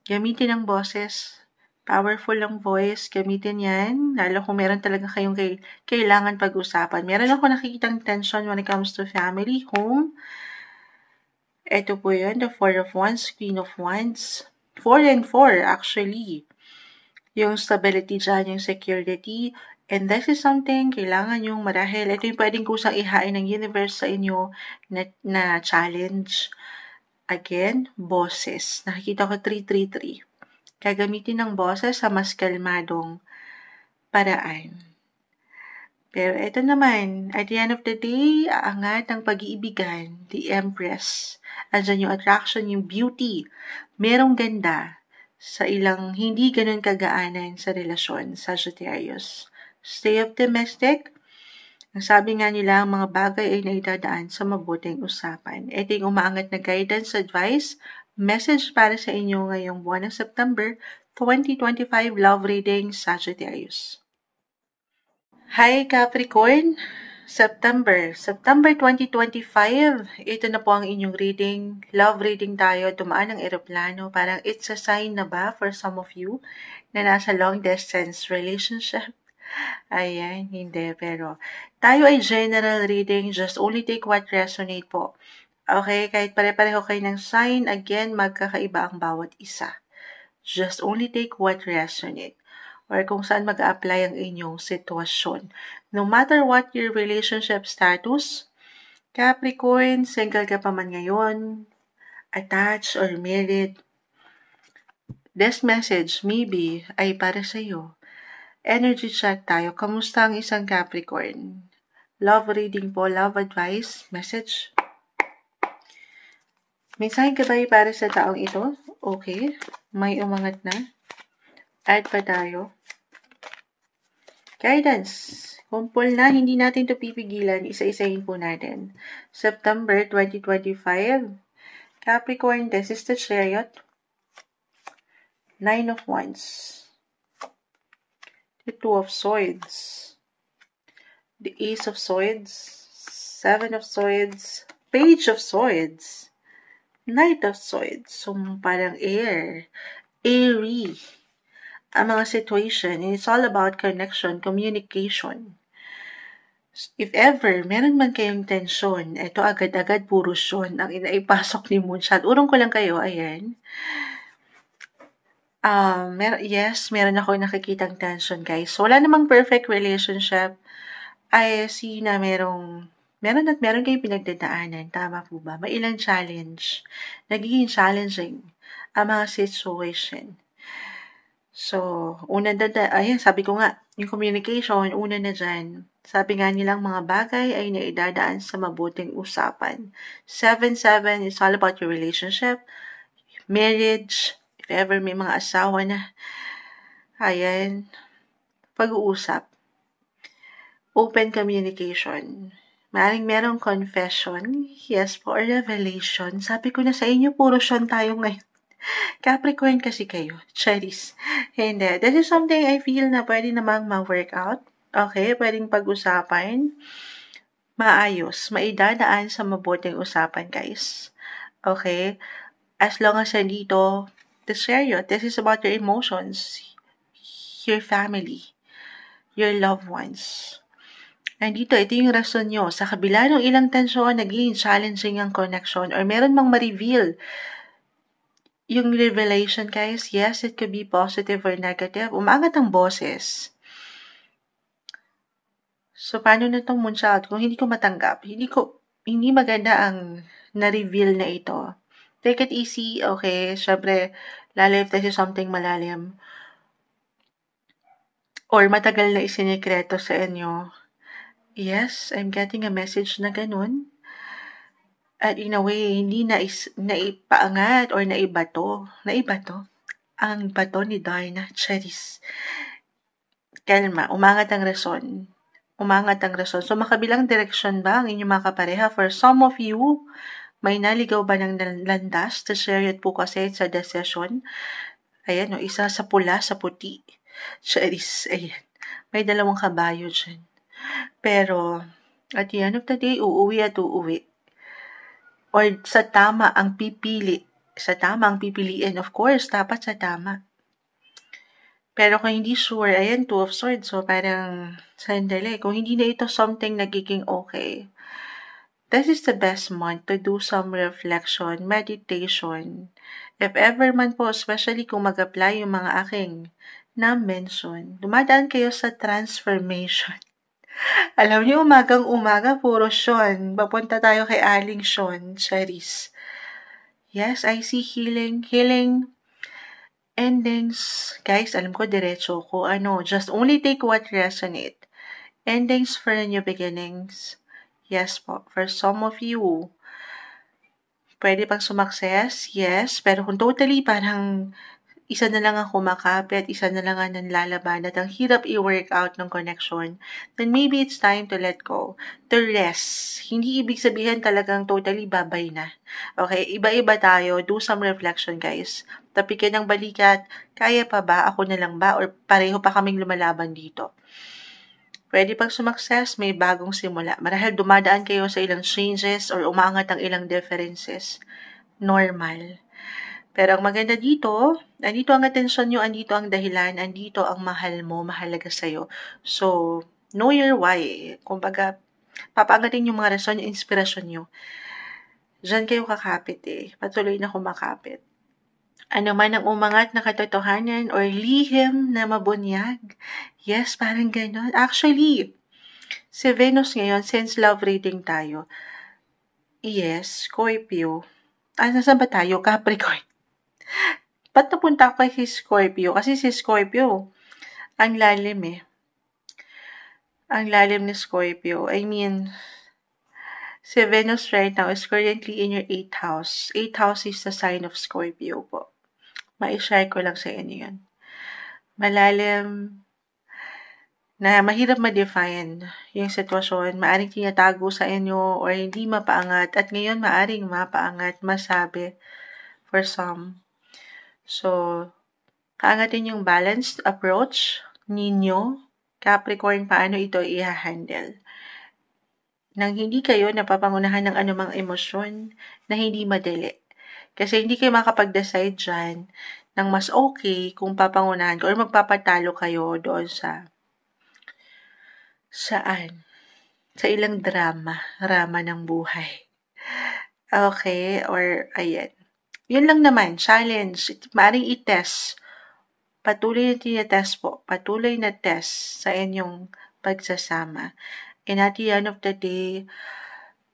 Gamitin ang boses. Powerful ang voice. Gamitin yan. Lalo kung meron talaga kayong kailangan pag-usapan. Meron ako nakikitang tension when it comes to family, home. Ito po yun. The 4 of Wands, Queen of Wands. 4 and 4 actually. Yung stability dyan, yung security. And this is something, kailangan yung marahil. Ito yung pwedeng kusang ihain ng universe sa inyo na challenge. Again, boses. Nakikita ko 333. Gagamitin ng boses sa mas kalmadong paraan. Pero ito naman, at the end of the day, aangat ang pag-iibigan, the Empress. Andyan yung attraction, yung beauty. Merong ganda sa ilang hindi ganun kagaanan sa relasyon, Sagittarius. Stay optimistic. Ang sabi nga nila, ang mga bagay ay naidadaan sa mabuting usapan. Ito yung umaangat na guidance, advice, message para sa inyo ngayong buwan ng September 2025 love reading Sagittarius. Hi Capricorn! September 2025, ito na po ang inyong reading. Love reading tayo, dumaan ng eroplano. Parang it's a sign na ba for some of you na nasa long distance relationship? Ayan, hindi. Pero tayo ay general reading. Just only take what resonate po. Okay, kahit pare-pareho kayo ng sign, again, magkakaiba ang bawat isa. Just only take what resonate. Or kung saan mag-a-apply ang inyong sitwasyon. No matter what your relationship status, Capricorn, single ka pa man ngayon, attached or married, this message maybe ay para sa iyo. Energy check tayo. Kamusta ang isang Capricorn? Love reading po, love advice, message. May sign ka ba para sa taong ito? Okay. May umangat na. Add pa tayo. Guidance. Kumpol na, hindi natin ito pipigilan. Isa-isahin po natin. September 2025. Capricorn, this is the Chariot. 9 of Wands. The 2 of Swords. The Ace of Swords. 7 of Swords. Page of Swords. Knight of Swords. So, parang air. Airy. Ang mga situation, and it's all about connection, communication. If ever, meron man kayong tension, ito agad-agad puro yun ang inaipasok ni Moonshot. Urong ko lang kayo, ayan. Meron ako nakikitang tension, guys. So, wala namang perfect relationship. I see na meron kayong pinagdadaanan. Tama po ba? May ilang challenge. Nagiging challenging ang mga situation. So, ayan, sabi ko nga, yung communication, una na dyan. Sabi nga nilang mga bagay ay naidadaan sa mabuting usapan. 7-7 is all about your relationship, marriage, if ever may mga asawa na, ayan, pag-uusap. Open communication. Maaaring merong confession, yes po, or revelation. Sabi ko na sa inyo, puro siyon tayo ngayon. Capricorn kasi kayo. Charis. Hindi. This is something I feel na pwede namang ma-work out. Okay? Pwedeng pag-usapan. Maayos. Maidadaan sa mabuting usapan, guys. Okay? As long as nandito, the Chariot, this is about your emotions, your family, your loved ones. Nandito, ito yung rason nyo. Sa kabila ng ilang tensyon, naging challenging ang connection or meron mang ma-reveal. Yung revelation, guys, yes, it could be positive or negative. Umangat ang boses. So, paano na itong Moonshot? Kung hindi ko matanggap, hindi maganda ang na-reveal na ito. Take it easy, okay? Syempre, lalo if this is something malalim. Or matagal na isinikreto sa inyo. Yes, I'm getting a message na ganun. At in a way, hindi naipaangat or naibato. Ang bato ni Darna, Charis. Kalma, umangat ang rason. So, makabilang direksyon ba ang inyong mga kapareha? For some of you, may naligaw ba ng landas? The Chariot po kasi sa decision. Ayan, isa sa pula, sa puti. Charis, ayan. May 2 kabayo dyan. Pero, at the end of the day, uuwi at uuwi. Or sa tama ang pipili. Sa tama ang pipiliin. Of course, dapat sa tama. Pero kung hindi sure, ayan, 2 of Swords. So, parang, sandali. Kung hindi na ito something nagiging okay, this is the best month to do some reflection, meditation. If ever man po, especially kung mag-apply yung mga aking na-mention, dumadaan kayo sa transformation. Alam niyo, umagang-umaga, puro Sean. Papunta tayo kay Aling Sean, Charis. Yes, I see healing, endings. Guys, alam ko, diretso ko. Just only take what resonate. Endings for new beginnings. Yes po, for some of you, pwede pang sumakses, yes. Pero kung totally parang isa na lang ang kumakapit, isa na lang ang nanlalaban, at ang hirap i-work out ng connection, then maybe it's time to let go, to rest. Hindi ibig sabihin talagang totally babay na. Okay, iba-iba tayo. Do some reflection, guys. Tapikin ng balikat, kaya pa ba? Ako na lang ba? Or pareho pa kaming lumalaban dito? Pwede pag sumakses, may bagong simula. Marahil dumadaan kayo sa ilang changes or umangat ang ilang differences. Normal. Pero ang maganda dito, andito ang atensyon nyo, andito ang dahilan, andito ang mahal mo, mahalaga sa'yo. So, know your why. Kumbaga, papaangatin yung mga rason, yung inspirasyon nyo. Diyan kayo kakapit Patuloy na kumakapit. Ano man ang umangat na katotohanan or lihim na mabunyag. Yes, parang ganon. Actually, si Venus ngayon, since love reading tayo, yes, Scorpio. Nasaan ba tayo? Capricorn. Ba't napunta ako kay Scorpio? Kasi si Scorpio, ang lalim Ang lalim ni Scorpio. I mean, si Venus right now is currently in your 8th house. 8th house is the sign of Scorpio po. Ma-share ko lang sa inyo yun. Malalim na mahirap ma-define yung sitwasyon. Maaring tinatago sa inyo or hindi mapaangat. At ngayon, maaring mapaangat, masabi for some. So, kaangatin yung balanced approach ninyo, Capricorn, paano ito i-handle. Nang hindi kayo napapangunahan ng anumang emosyon na hindi madali. Kasi hindi kayo makapag-decide dyan ng mas okay kung papangunahan ko or magpapatalo kayo doon sa ilang rama ng buhay. Okay, or ayan. Yun lang naman, challenge. Maaring i-test. Patuloy na tinetest po. Patuloy na test sa inyong pagsasama. And at the end of the day,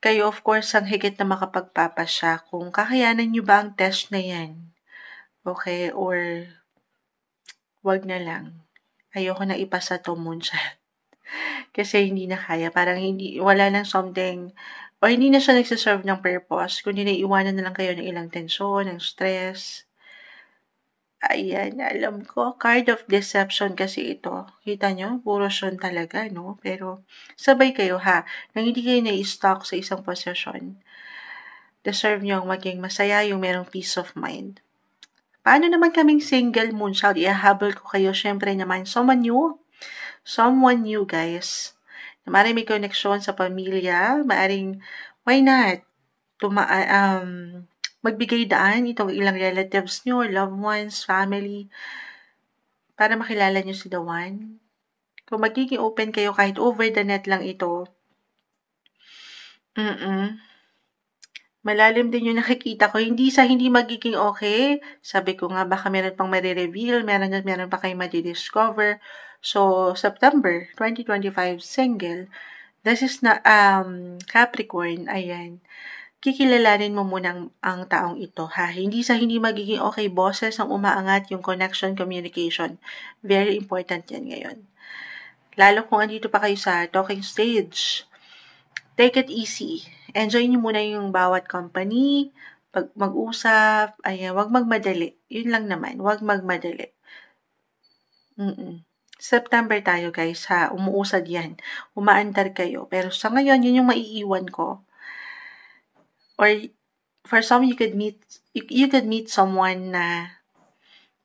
kayo of course ang higit na makapagpapasya kung kakayanan nyo ba ang test na yan. Okay, or wag na lang. Ayoko na ipasa to moonshot. Kasi hindi na kaya. Parang wala nang something, o hindi na siya nagsiserve ng purpose, kundi naiiwanan na lang kayo ng ilang tensyon, ng stress. Ayan, alam ko, card of deception kasi ito. Kita nyo, puro yun talaga, no? Pero, sabay kayo ha, nang hindi kayo na-stuck sa isang posisyon. Deserve nyo ang maging masaya, yung merong peace of mind. Paano naman kaming single moonshot? Ihahabol ko kayo, syempre naman, someone new, guys. Maaring may connection sa pamilya, maaring, why not? Magbigay daan itong ilang relatives nyo, loved ones, family, para makilala nyo si the one. Kung magiging open kayo kahit over the net lang ito, malalim din yung nakikita ko. Hindi magiging okay. Sabi ko nga, baka meron pang marireveal, meron pa kayo madidiscover. So, September 2025, single. This is na, Capricorn, ayan. Kikilalanin mo muna ang taong ito, ha? Hindi magiging okay, boses ang umaangat, yung connection, communication. Very important yan ngayon. Lalo kung andito pa kayo sa talking stage. Take it easy. Enjoy nyo muna yung bawat company, pag mag-usap, ayan, wag magmadali. Yun lang naman, wag magmadali. September tayo, guys, ha? Umuusad yan. Umaandar kayo. Pero sa ngayon, yun yung maiiwan ko. Or for some, you could meet someone na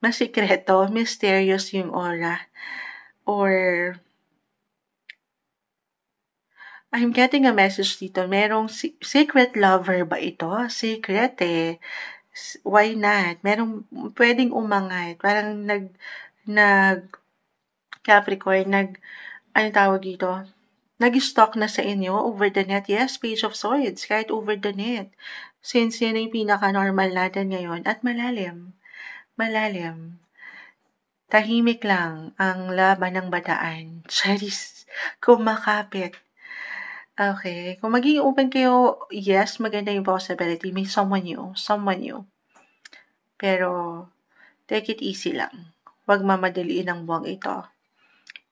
masikreto, mysterious yung aura. Or I'm getting a message dito. Merong secret lover ba ito? Secret Why not? Merong pwedeng umangat. Parang Capricorn, ano tawag dito? Nag-stalk na sa inyo over the net. Yes, Page of Swords, kahit over the net. Since yun yung pinaka-normal natin ngayon. At malalim. Tahimik lang ang laban ng bataan. Charis, kumakapit. Okay. Kung magiging open kayo, yes, maganda yung possibility. May someone new. Pero, take it easy lang. Huwag mamadaliin ang buwang ito.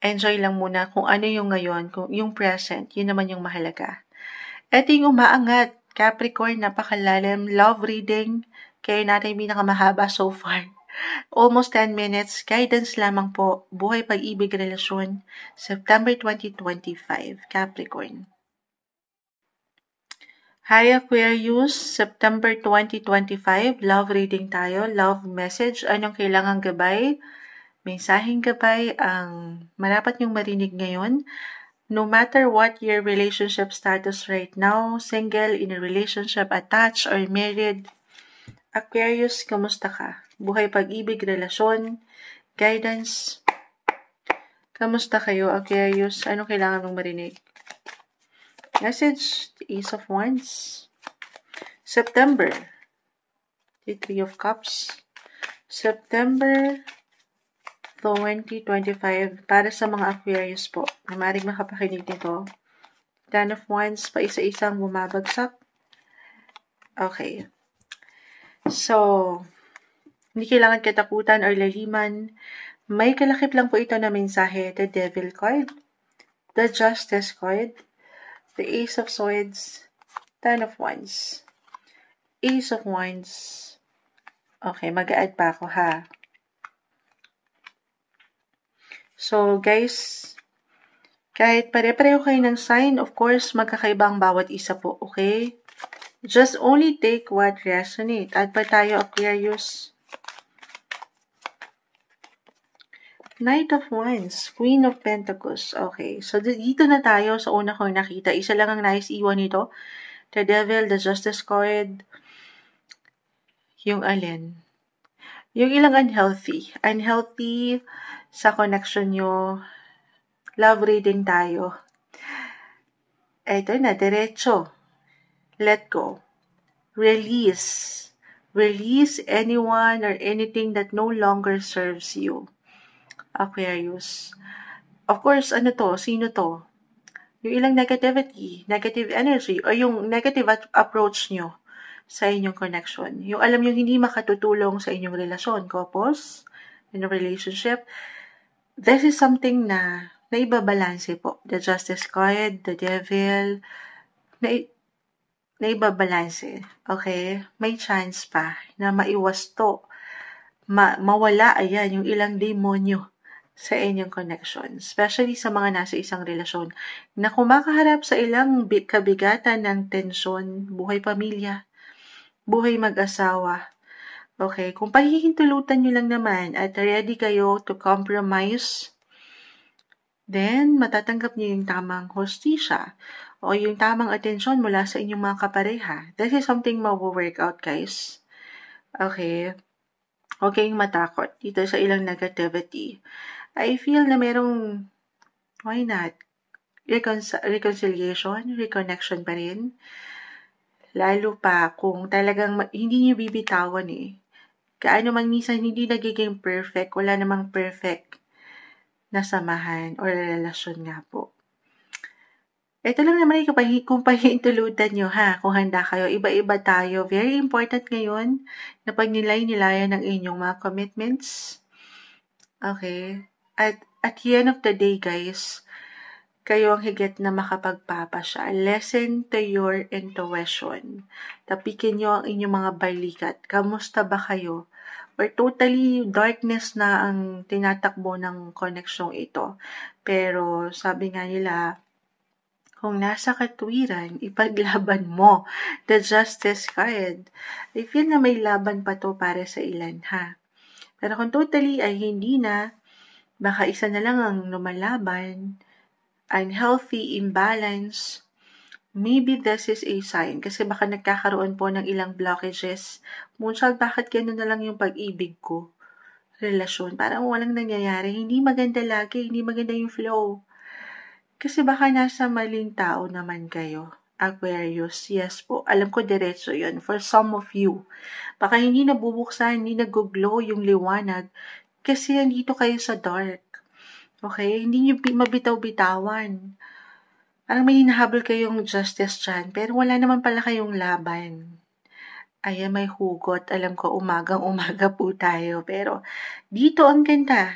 Enjoy lang muna kung ano yung ngayon, kung yung present, yun naman yung mahalaga. Ito yung umaangat, Capricorn, napakalalim, love reading, kayo natin yung pinakamahaba so far. Almost 10 minutes. Guidance lamang po. Buhay, pag-ibig, relasyon. September 2025. Capricorn. Hi Aquarius, September 2025. Love reading tayo. Love message. Anong kailangang gabay? Mensaheng gabay ang marapat niyong marinig ngayon. No matter what your relationship status right now, single, in a relationship, attached, or married, Aquarius, kamusta ka? Buhay, pag-ibig, relasyon, guidance. Kamusta kayo, Aquarius? Anong kailangan mong marinig? Message, the Ace of Wands. September, the Three of Cups. September 2025, para sa mga Aquarius po, na maaaring makapakinig nito. Ten of Wands, pa isa-isang bumabagsak. Okay. So, hindi kailangan katakutan or laliman. May kalakip lang po ito na mensahe. The Devil card, the Justice card, the Ace of Swords, Ten of Wands, Ace of Wands. Okay, mag-a-add pa ako ha. So, guys, kahit pare-pareho kayo ng sign, of course, magkakaibang bawat isa po, okay? Just only take what resonate. Add pa tayo, Aquarius. Knight of Wands, Queen of Pentacles. Okay, so dito na tayo sa una kong nakita. Isa lang ang nais iwan nito. The Devil, the Justice card. Yung alin? Yung ilang unhealthy. Unhealthy sa connection nyo. Love reading tayo. Ito na, diretso. Let go. Release. Release anyone or anything that no longer serves you. Aquarius. Of course, ano to? Sino to? Yung ilang negativity, negative energy, o yung negative approach nyo sa inyong connection. Yung alam nyo hindi makatutulong sa inyong relasyon, couples, in a relationship. This is something na naibabalanse po. The Justice card, the Devil, naibabalanse. Okay? May chance pa na maiwas to. Mawala, ayan, yung ilang demonyo sa inyong connection. Especially sa mga nasa isang relasyon na kumakaharap sa ilang kabigatan ng tensyon, buhay pamilya, buhay mag-asawa. Okay, kung pahihintulutan nyo lang naman at ready kayo to compromise, then matatanggap nyo yung tamang hostisya o yung tamang atensyon mula sa inyong mga kapareha. This is something ma-work out, guys. Okay? Huwag kayong matakot dito sa ilang negativity. I feel na merong, why not, reconciliation, reconnection pa rin. Lalo pa kung talagang hindi nyo bibitawan eh. Kaano man minsan hindi nagiging perfect, wala namang perfect na samahan or relasyon nga po. Ito lang naman kung pahintulutan nyo ha, kung handa kayo, iba-iba tayo. Very important ngayon na pagnilay-nilayan ng inyong mga commitments. Okay? At the end of the day, guys, kayo ang higit na makapagpapasya. Listen to your intuition. Tapikin nyo ang inyong mga balikat. Kamusta ba kayo? Or totally darkness na ang tinatakbo ng koneksyong ito. Pero sabi nga nila, kung nasa katwiran, ipaglaban mo. The Justice card. I feel na may laban pa to para sa ilan, ha? Pero kung totally ay hindi na, baka isa na lang ang lumalaban, unhealthy, imbalance, maybe this is a sign. Kasi baka nagkakaroon po ng ilang blockages. Moonchild, bakit gano'n na lang yung pag-ibig ko? Relasyon. Parang walang nangyayari. Hindi maganda lagi. Hindi maganda yung flow. Kasi baka nasa maling tao naman kayo. Aquarius. Yes po. Alam ko diretso yun. For some of you. Baka hindi nabubuksan, hindi nag-glow yung liwanag. Kasi nandito kayo sa dark. Okay? Hindi nyo mabitaw-bitawan. Parang may hinahabol kayong justice dyan, pero wala naman pala kayong laban. Ayan, may hugot. Alam ko, umagang-umaga po tayo. Pero dito ang ganda.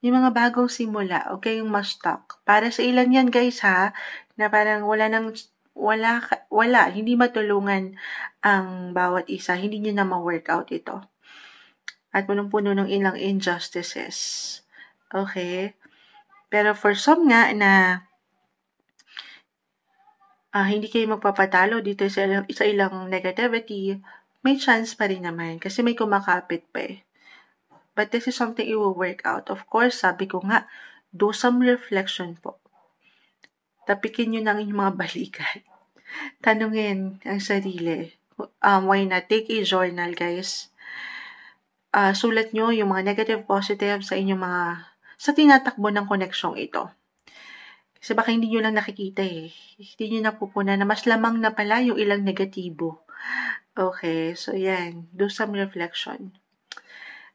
Yung mga bagong simula, huwag kayong ma-stuck. Para sa ilan yan, guys, ha? Na parang wala, hindi matulungan ang bawat isa. Hindi nyo na ma-workout ito. at punong-puno ng ilang injustices. Okay? Pero for some nga na hindi kayo magpapatalo dito sa ilang negativity, may chance pa rin naman kasi may kumakapit pa eh. But this is something it will work out. Of course, sabi ko nga, do some reflection po. Tapikin nyo ng inyong mga balikat. Tanungin ang sarili. Why not? Take a journal, guys. Sulat nyo yung mga negative, positive sa inyong sa tinatakbo ng koneksyong ito. Kasi baka hindi nyo lang nakikita eh. Hindi nyo napupunan na mas lamang na pala yung ilang negatibo. Okay, so yan. Do some reflection.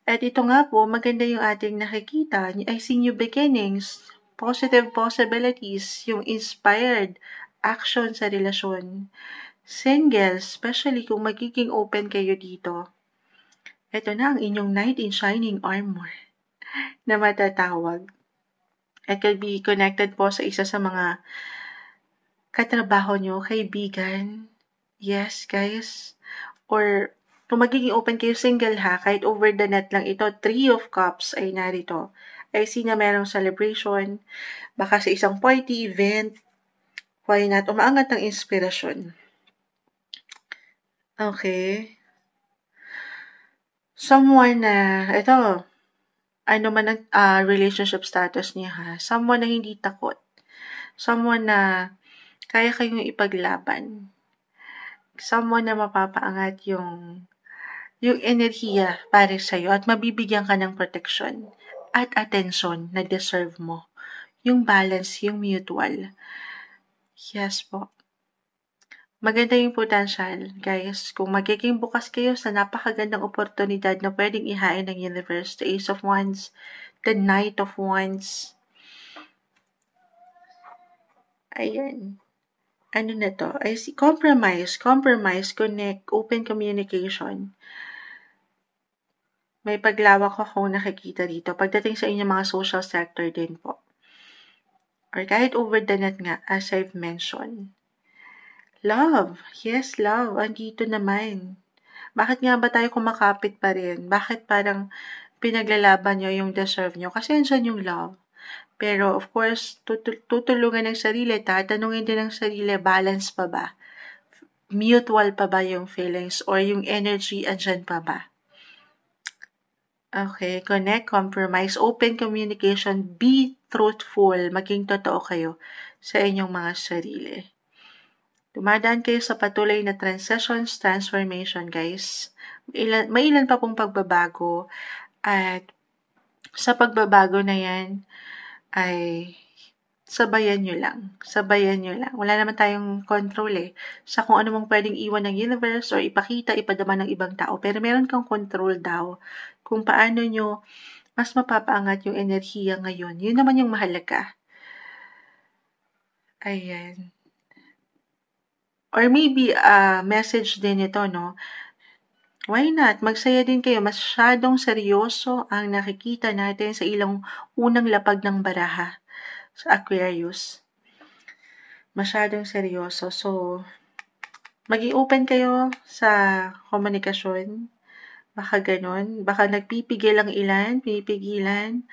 At ito nga po, maganda yung ating nakikita. I see new beginnings, positive possibilities, yung inspired action sa relasyon. Singles, especially kung magiging open kayo dito. Ito na ang inyong knight in shining armor na matatawag. It could be connected po sa isa sa mga katrabaho nyo, kaibigan. Yes, guys. Or kung magiging open kayo single ha, kahit over the net lang ito, 3 of Cups ay narito. I see na merong celebration, baka sa isang party, event, why not? Umaangat ng inspirasyon. Okay. Someone na, ito, ano man ang relationship status niya ha, someone na hindi takot. Someone na kaya kayong ipaglaban. Someone na mapapaangat yung enerhiya para sa'yo at mabibigyan ka ng protection at attention na deserve mo. Yung balance, yung mutual. Yes po. Maganda yung potential, guys. Kung magiging bukas kayo sa napakagandang oportunidad na pwedeng ihain ng universe, the Ace of Wands, the Knight of Wands. Ayan. Ano na to? I see. Compromise, connect, open communication. May paglawak akong nakikita dito pagdating sa inyong mga social sector din po. Or kahit over the net nga, as I've mentioned. Love. Yes, love. Andito naman. Bakit nga ba tayo kumakapit pa rin? Bakit parang pinaglalaban nyo yung deserve nyo? Kasi andyan yung love. Pero of course, tutulungan ng sarili, tatanungin din ng sarili, balance pa ba? Mutual pa ba yung feelings or yung energy andyan pa ba? Okay, connect, compromise, open communication, be truthful, maging totoo kayo sa inyong mga sarili. Dumadaan kayo sa patuloy na transitions, transformation, guys. May ilan pa pong pagbabago at sa pagbabago na yan ay sabayan nyo lang. Wala naman tayong control eh sa kung ano mong pwedeng iwan ng universe or ipakita, ipadama ng ibang tao. Pero meron kang control daw kung paano nyo mas mapapaangat yung enerhiya ngayon. Yun naman yung mahalaga. Ayan. Or maybe message din ito, no? Why not? Magsaya din kayo. Masyadong seryoso ang nakikita natin sa ilang unang lapag ng baraha sa Aquarius. Masyadong seryoso. So, maging open kayo sa komunikasyon. Baka ganun. Baka nagpipigil ang ilan, pinipigilan.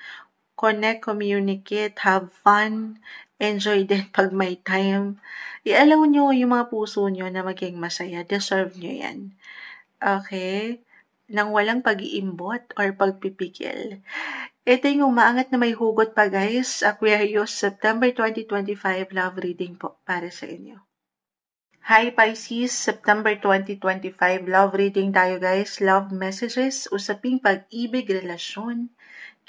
Connect, communicate, have fun, enjoy din pag may time. Ialam nyo yung mga puso nyo na maging masaya. Deserve nyo yan. Okay? Nang walang pag-iimbot or pagpipigil. Ito yung umaangat na may hugot pa guys. Aquarius, September 2025 love reading po para sa inyo. Hi Pisces, September 2025 love reading tayo guys. Love messages, usaping pag-ibig, relasyon.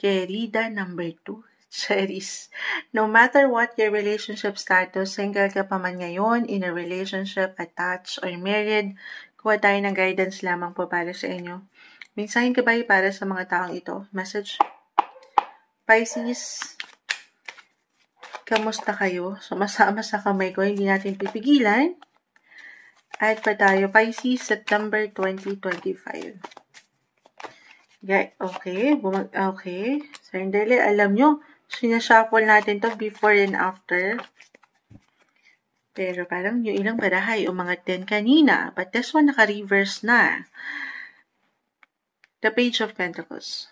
Querida number 2, Cheris. No matter what your relationship status, single ka pa man ngayon, in a relationship, attached, or married, kuha tayo ng guidance lamang po para sa inyo. Mensahe ka ba para sa mga taong ito? Message. Pisces, kamusta kayo? Sumasama sa kamay ko, hindi natin pipigilan. At pa tayo, Pisces, September 2025. Okay, okay. Sandali, alam nyo, sinashuffle natin to before and after. Pero parang yung ilang barahay umangat din kanina. But this one, naka-reverse na. The Page of Pentacles.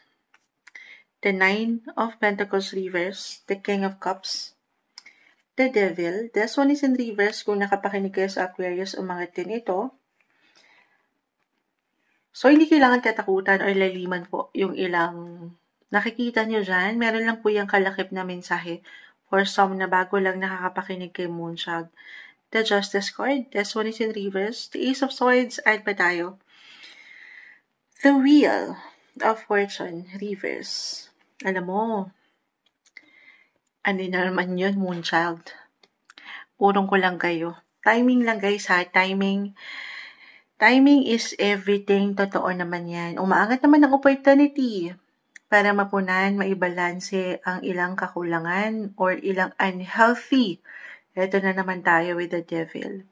The Nine of Pentacles reverse. The King of Cups. The Devil. This one is in reverse. Kung nakapakinig kayo sa Aquarius, umangat din ito. So, hindi kailangan katakutan or laliman po yung ilang nakikita nyo dyan. Meron lang po yung kalakip na mensahe for some na bago lang nakakapakinig kay Moonchild. The Justice card. This one is in reverse. The Ace of Swords. Add pa tayo. The Wheel of Fortune. Reverse. Alam mo, ano na naman yun, Moonchild? Urong ko lang kayo. Timing lang guys ha. Timing is everything. Totoo naman yan. Umaangat naman ang opportunity para mapunan, maibalanse ang ilang kakulangan or ilang unhealthy. Ito na naman tayo with the Devil.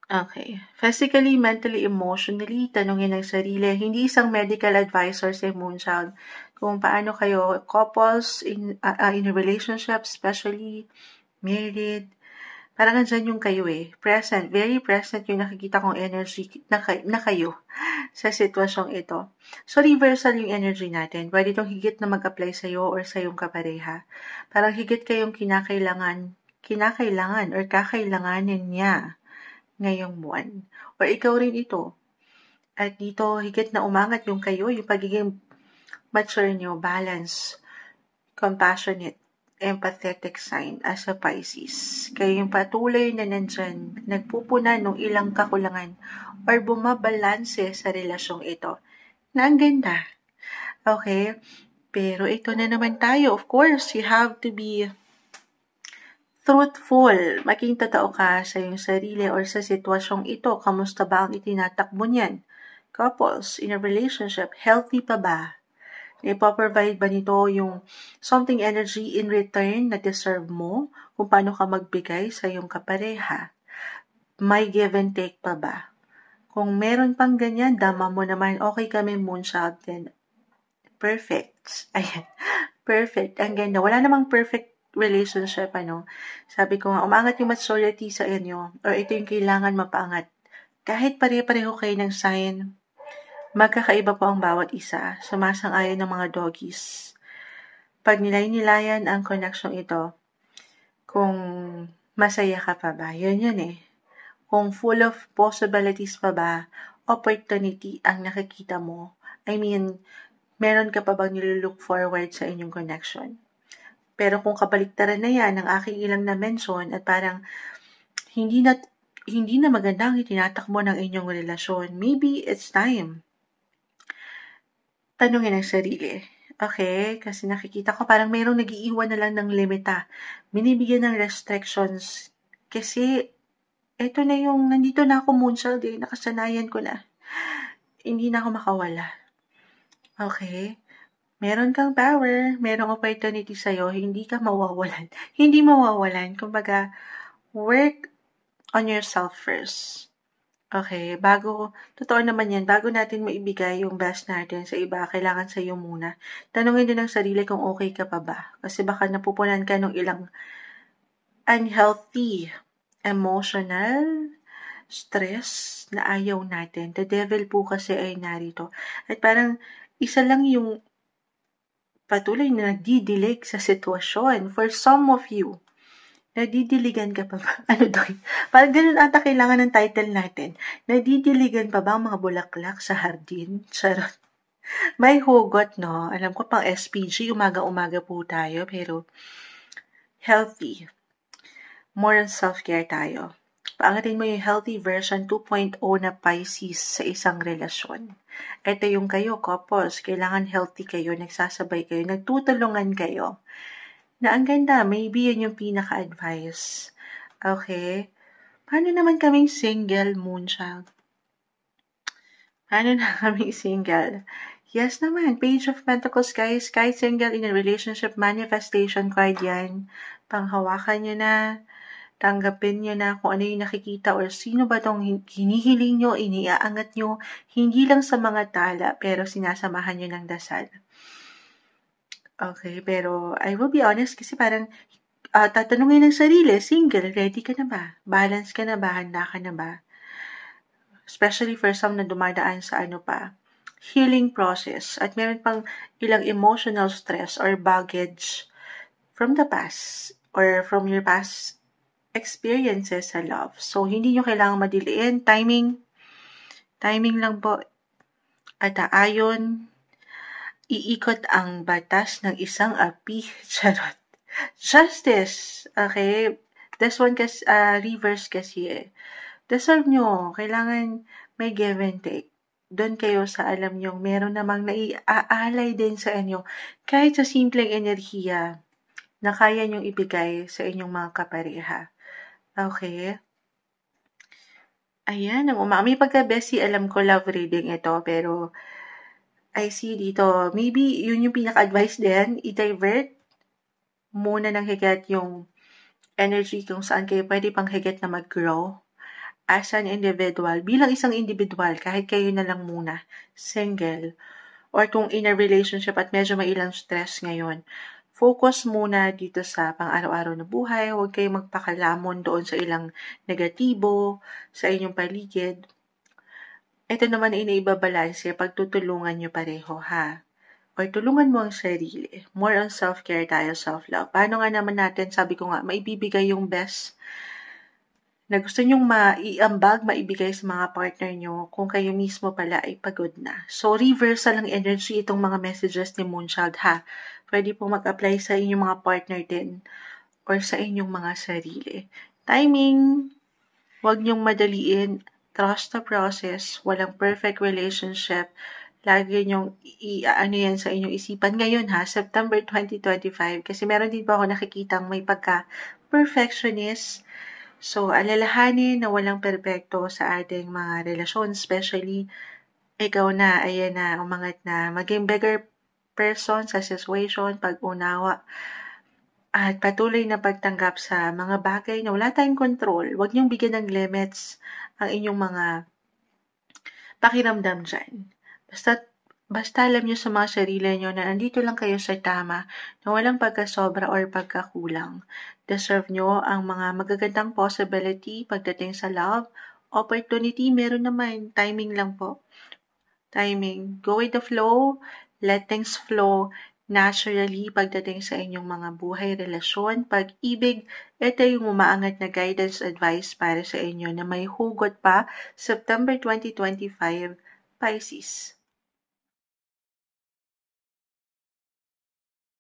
Okay. Physically, mentally, emotionally, tanungin ang sarili. Hindi isang medical advisor si Moonchild kung paano kayo couples in a relationship, especially married. Parang nandyan yung kayo present, very present yung nakikita kong energy na kayo sa sitwasyong ito. So, reversal yung energy natin. Pwede itong higit na mag-apply sa'yo or sa iyong kapareha. Parang higit kayong kinakailangan or kakailanganin niya ngayong buwan. Or ikaw rin ito. At dito, higit na umangat yung kayo, yung pagiging mature nyo, balance, compassionate, empathetic sign as a Pisces. Kayo yung patuloy na nandyan, nagpupunan ng ilang kakulangan or bumabalanse sa relasyong ito. Na ang ganda. Okay? Pero ito na naman tayo. Of course, you have to be truthful. Maging totoo ka sa iyong sarili or sa sitwasyong ito. Kamusta ba ang itinatakbo niyan? Couples, in a relationship, healthy pa ba? Ipoprovide ba nito yung something energy in return na deserve mo? Kung paano ka magbigay sa iyong kapareha? May give and take pa ba? Kung meron pang ganyan, dama mo naman, okay kami Moonchild din. Perfect. Ayan. Perfect. Ang ganda. Wala namang perfect relationship, Sabi ko nga, umangat yung maturity sa inyo or ito yung kailangan mapaangat. Kahit pare-pareho kayo ng sign, magkakaiba po ang bawat isa. Sumasang-ayon ng mga doggies. Pag nilay-nilayan ang connection ito, kung masaya ka pa ba, yun Kung full of possibilities pa ba, opportunity ang nakikita mo. I mean, meron ka pa bang nilook forward sa inyong connection? Pero kung kabaliktaran na yan, ang aking ilang na-mention at parang hindi na maganda ang itinatakbo ng inyong relasyon, maybe it's time. Tanungin ang sarili. Okay? Kasi nakikita ko parang mayroong nag-iiwan na lang ng limita. Binibigyan ng restrictions. Kasi, eto na yung, nandito na ako Moonchild nakasanayan ko na. Hindi na ako makawala. Okay? Meron kang power, merong opportunity sa'yo, hindi ka mawawalan. Hindi mawawalan. Kumbaga, work on yourself first. Okay, totoo naman yan, bago natin maibigay yung best natin sa iba, kailangan sa'yo muna. Tanungin din ang sarili kung okay ka pa ba. Kasi baka napupunan ka ng ilang unhealthy, emotional, stress na ayaw natin. The devil po kasi ay narito. At parang isa lang yung patuloy na nagdidilig sa sitwasyon. For some of you, nadidiligan ka pa ba? Ano doon? Parang ganun ata kailangan ng title natin. Nadidiligan pa ba ang mga bulaklak sa hardin? Charot. May hugot, no? Alam ko pang SPG, umaga-umaga po tayo, pero healthy. More on self-care tayo. Paangatin mo yung healthy version 2.0 na Pisces sa isang relasyon. Ito yung kayo, couples. Kailangan healthy kayo, nagsasabay kayo, nagtutulungan kayo. Na ang ganda, maybe yun yung pinaka-advice. Okay? Paano naman kaming single, Moonchild? Paano na kaming single? Yes naman, Page of Pentacles, guys. Kahit single in a relationship, manifestation card yan. Panghawakan nyo na. Tanggapin nyo na kung ano yung nakikita or sino ba tong hinihiling nyo, iniaangat nyo, hindi lang sa mga tala, pero sinasamahan nyo ng dasal. Okay, pero I will be honest kasi parang tatanungin ng sarili, single, ready ka na ba? Balance ka na ba? Handa ka na ba? especially for some na dumadaan sa healing process at meron pang ilang emotional stress or baggage from the past or from your past experiences sa love. So, hindi nyo kailangang madiliin. Timing lang po. At ayon, iikot ang batas ng isang api. Charot. Justice. Okay? This one kasi, reverse kasi eh. Deserve nyo. Kailangan may give and take. Doon kayo sa alam nyo, meron namang naiaalay din sa inyo. Kahit sa simpleng enerhiya na kaya nyong ibigay sa inyong mga kapareha. Okay? Ayan, may pagka-bestie, alam ko love reading ito, pero I see dito, maybe yun yung pinaka-advice din, i-divert muna ng higit yung energy kung saan kayo pwede pang higit na mag-grow as an individual, bilang isang individual, kahit kayo na lang muna, single, or kung in a relationship at medyo may ilang stress ngayon, focus muna dito sa pang-araw-araw na buhay. Huwag kayong magpakalamon doon sa ilang negatibo sa inyong paligid. Ito naman ay inaibabalanse pag tutulungan nyo pareho, ha? Or tulungan mo ang sarili. More on self-care tayo, self-love. Paano nga naman natin, sabi ko nga, maibibigay yung best na gusto nyong maiambag, maibigay sa mga partner nyo kung kayo mismo pala ay pagod na. So, reversal ng energy itong mga messages ni Moonchild, ha? Pwede po mag-apply sa inyong mga partner din or sa inyong mga sarili. Timing, huwag nyong madaliin. Trust the process. Walang perfect relationship. Lagi nyong yan sa inyong isipan. Ngayon ha, September 2025, kasi meron din po ako nakikitang may pagka-perfectionist. So, alalahanin na walang perpekto sa ating mga relasyon, especially ikaw na, ayan na, umangat na, maging bigger person sa situation, pag-unawa, at patuloy na pagtanggap sa mga bagay na wala tayong control. Huwag niyong bigyan ng limits ang inyong mga pakiramdam dyan. Basta alam niyo sa mga sarili niyo na nandito lang kayo sa tama, na walang pagkasobra or pagkakulang. Deserve niyo ang mga magagandang possibility pagdating sa love. Opportunity, meron naman. Timing lang po. Timing. Go with the flow. Let things flow naturally pagdating sa inyong mga buhay, relasyon, pag-ibig. Ito yung umaangat na guidance advice para sa inyo na may hugot pa September 2025, Pisces.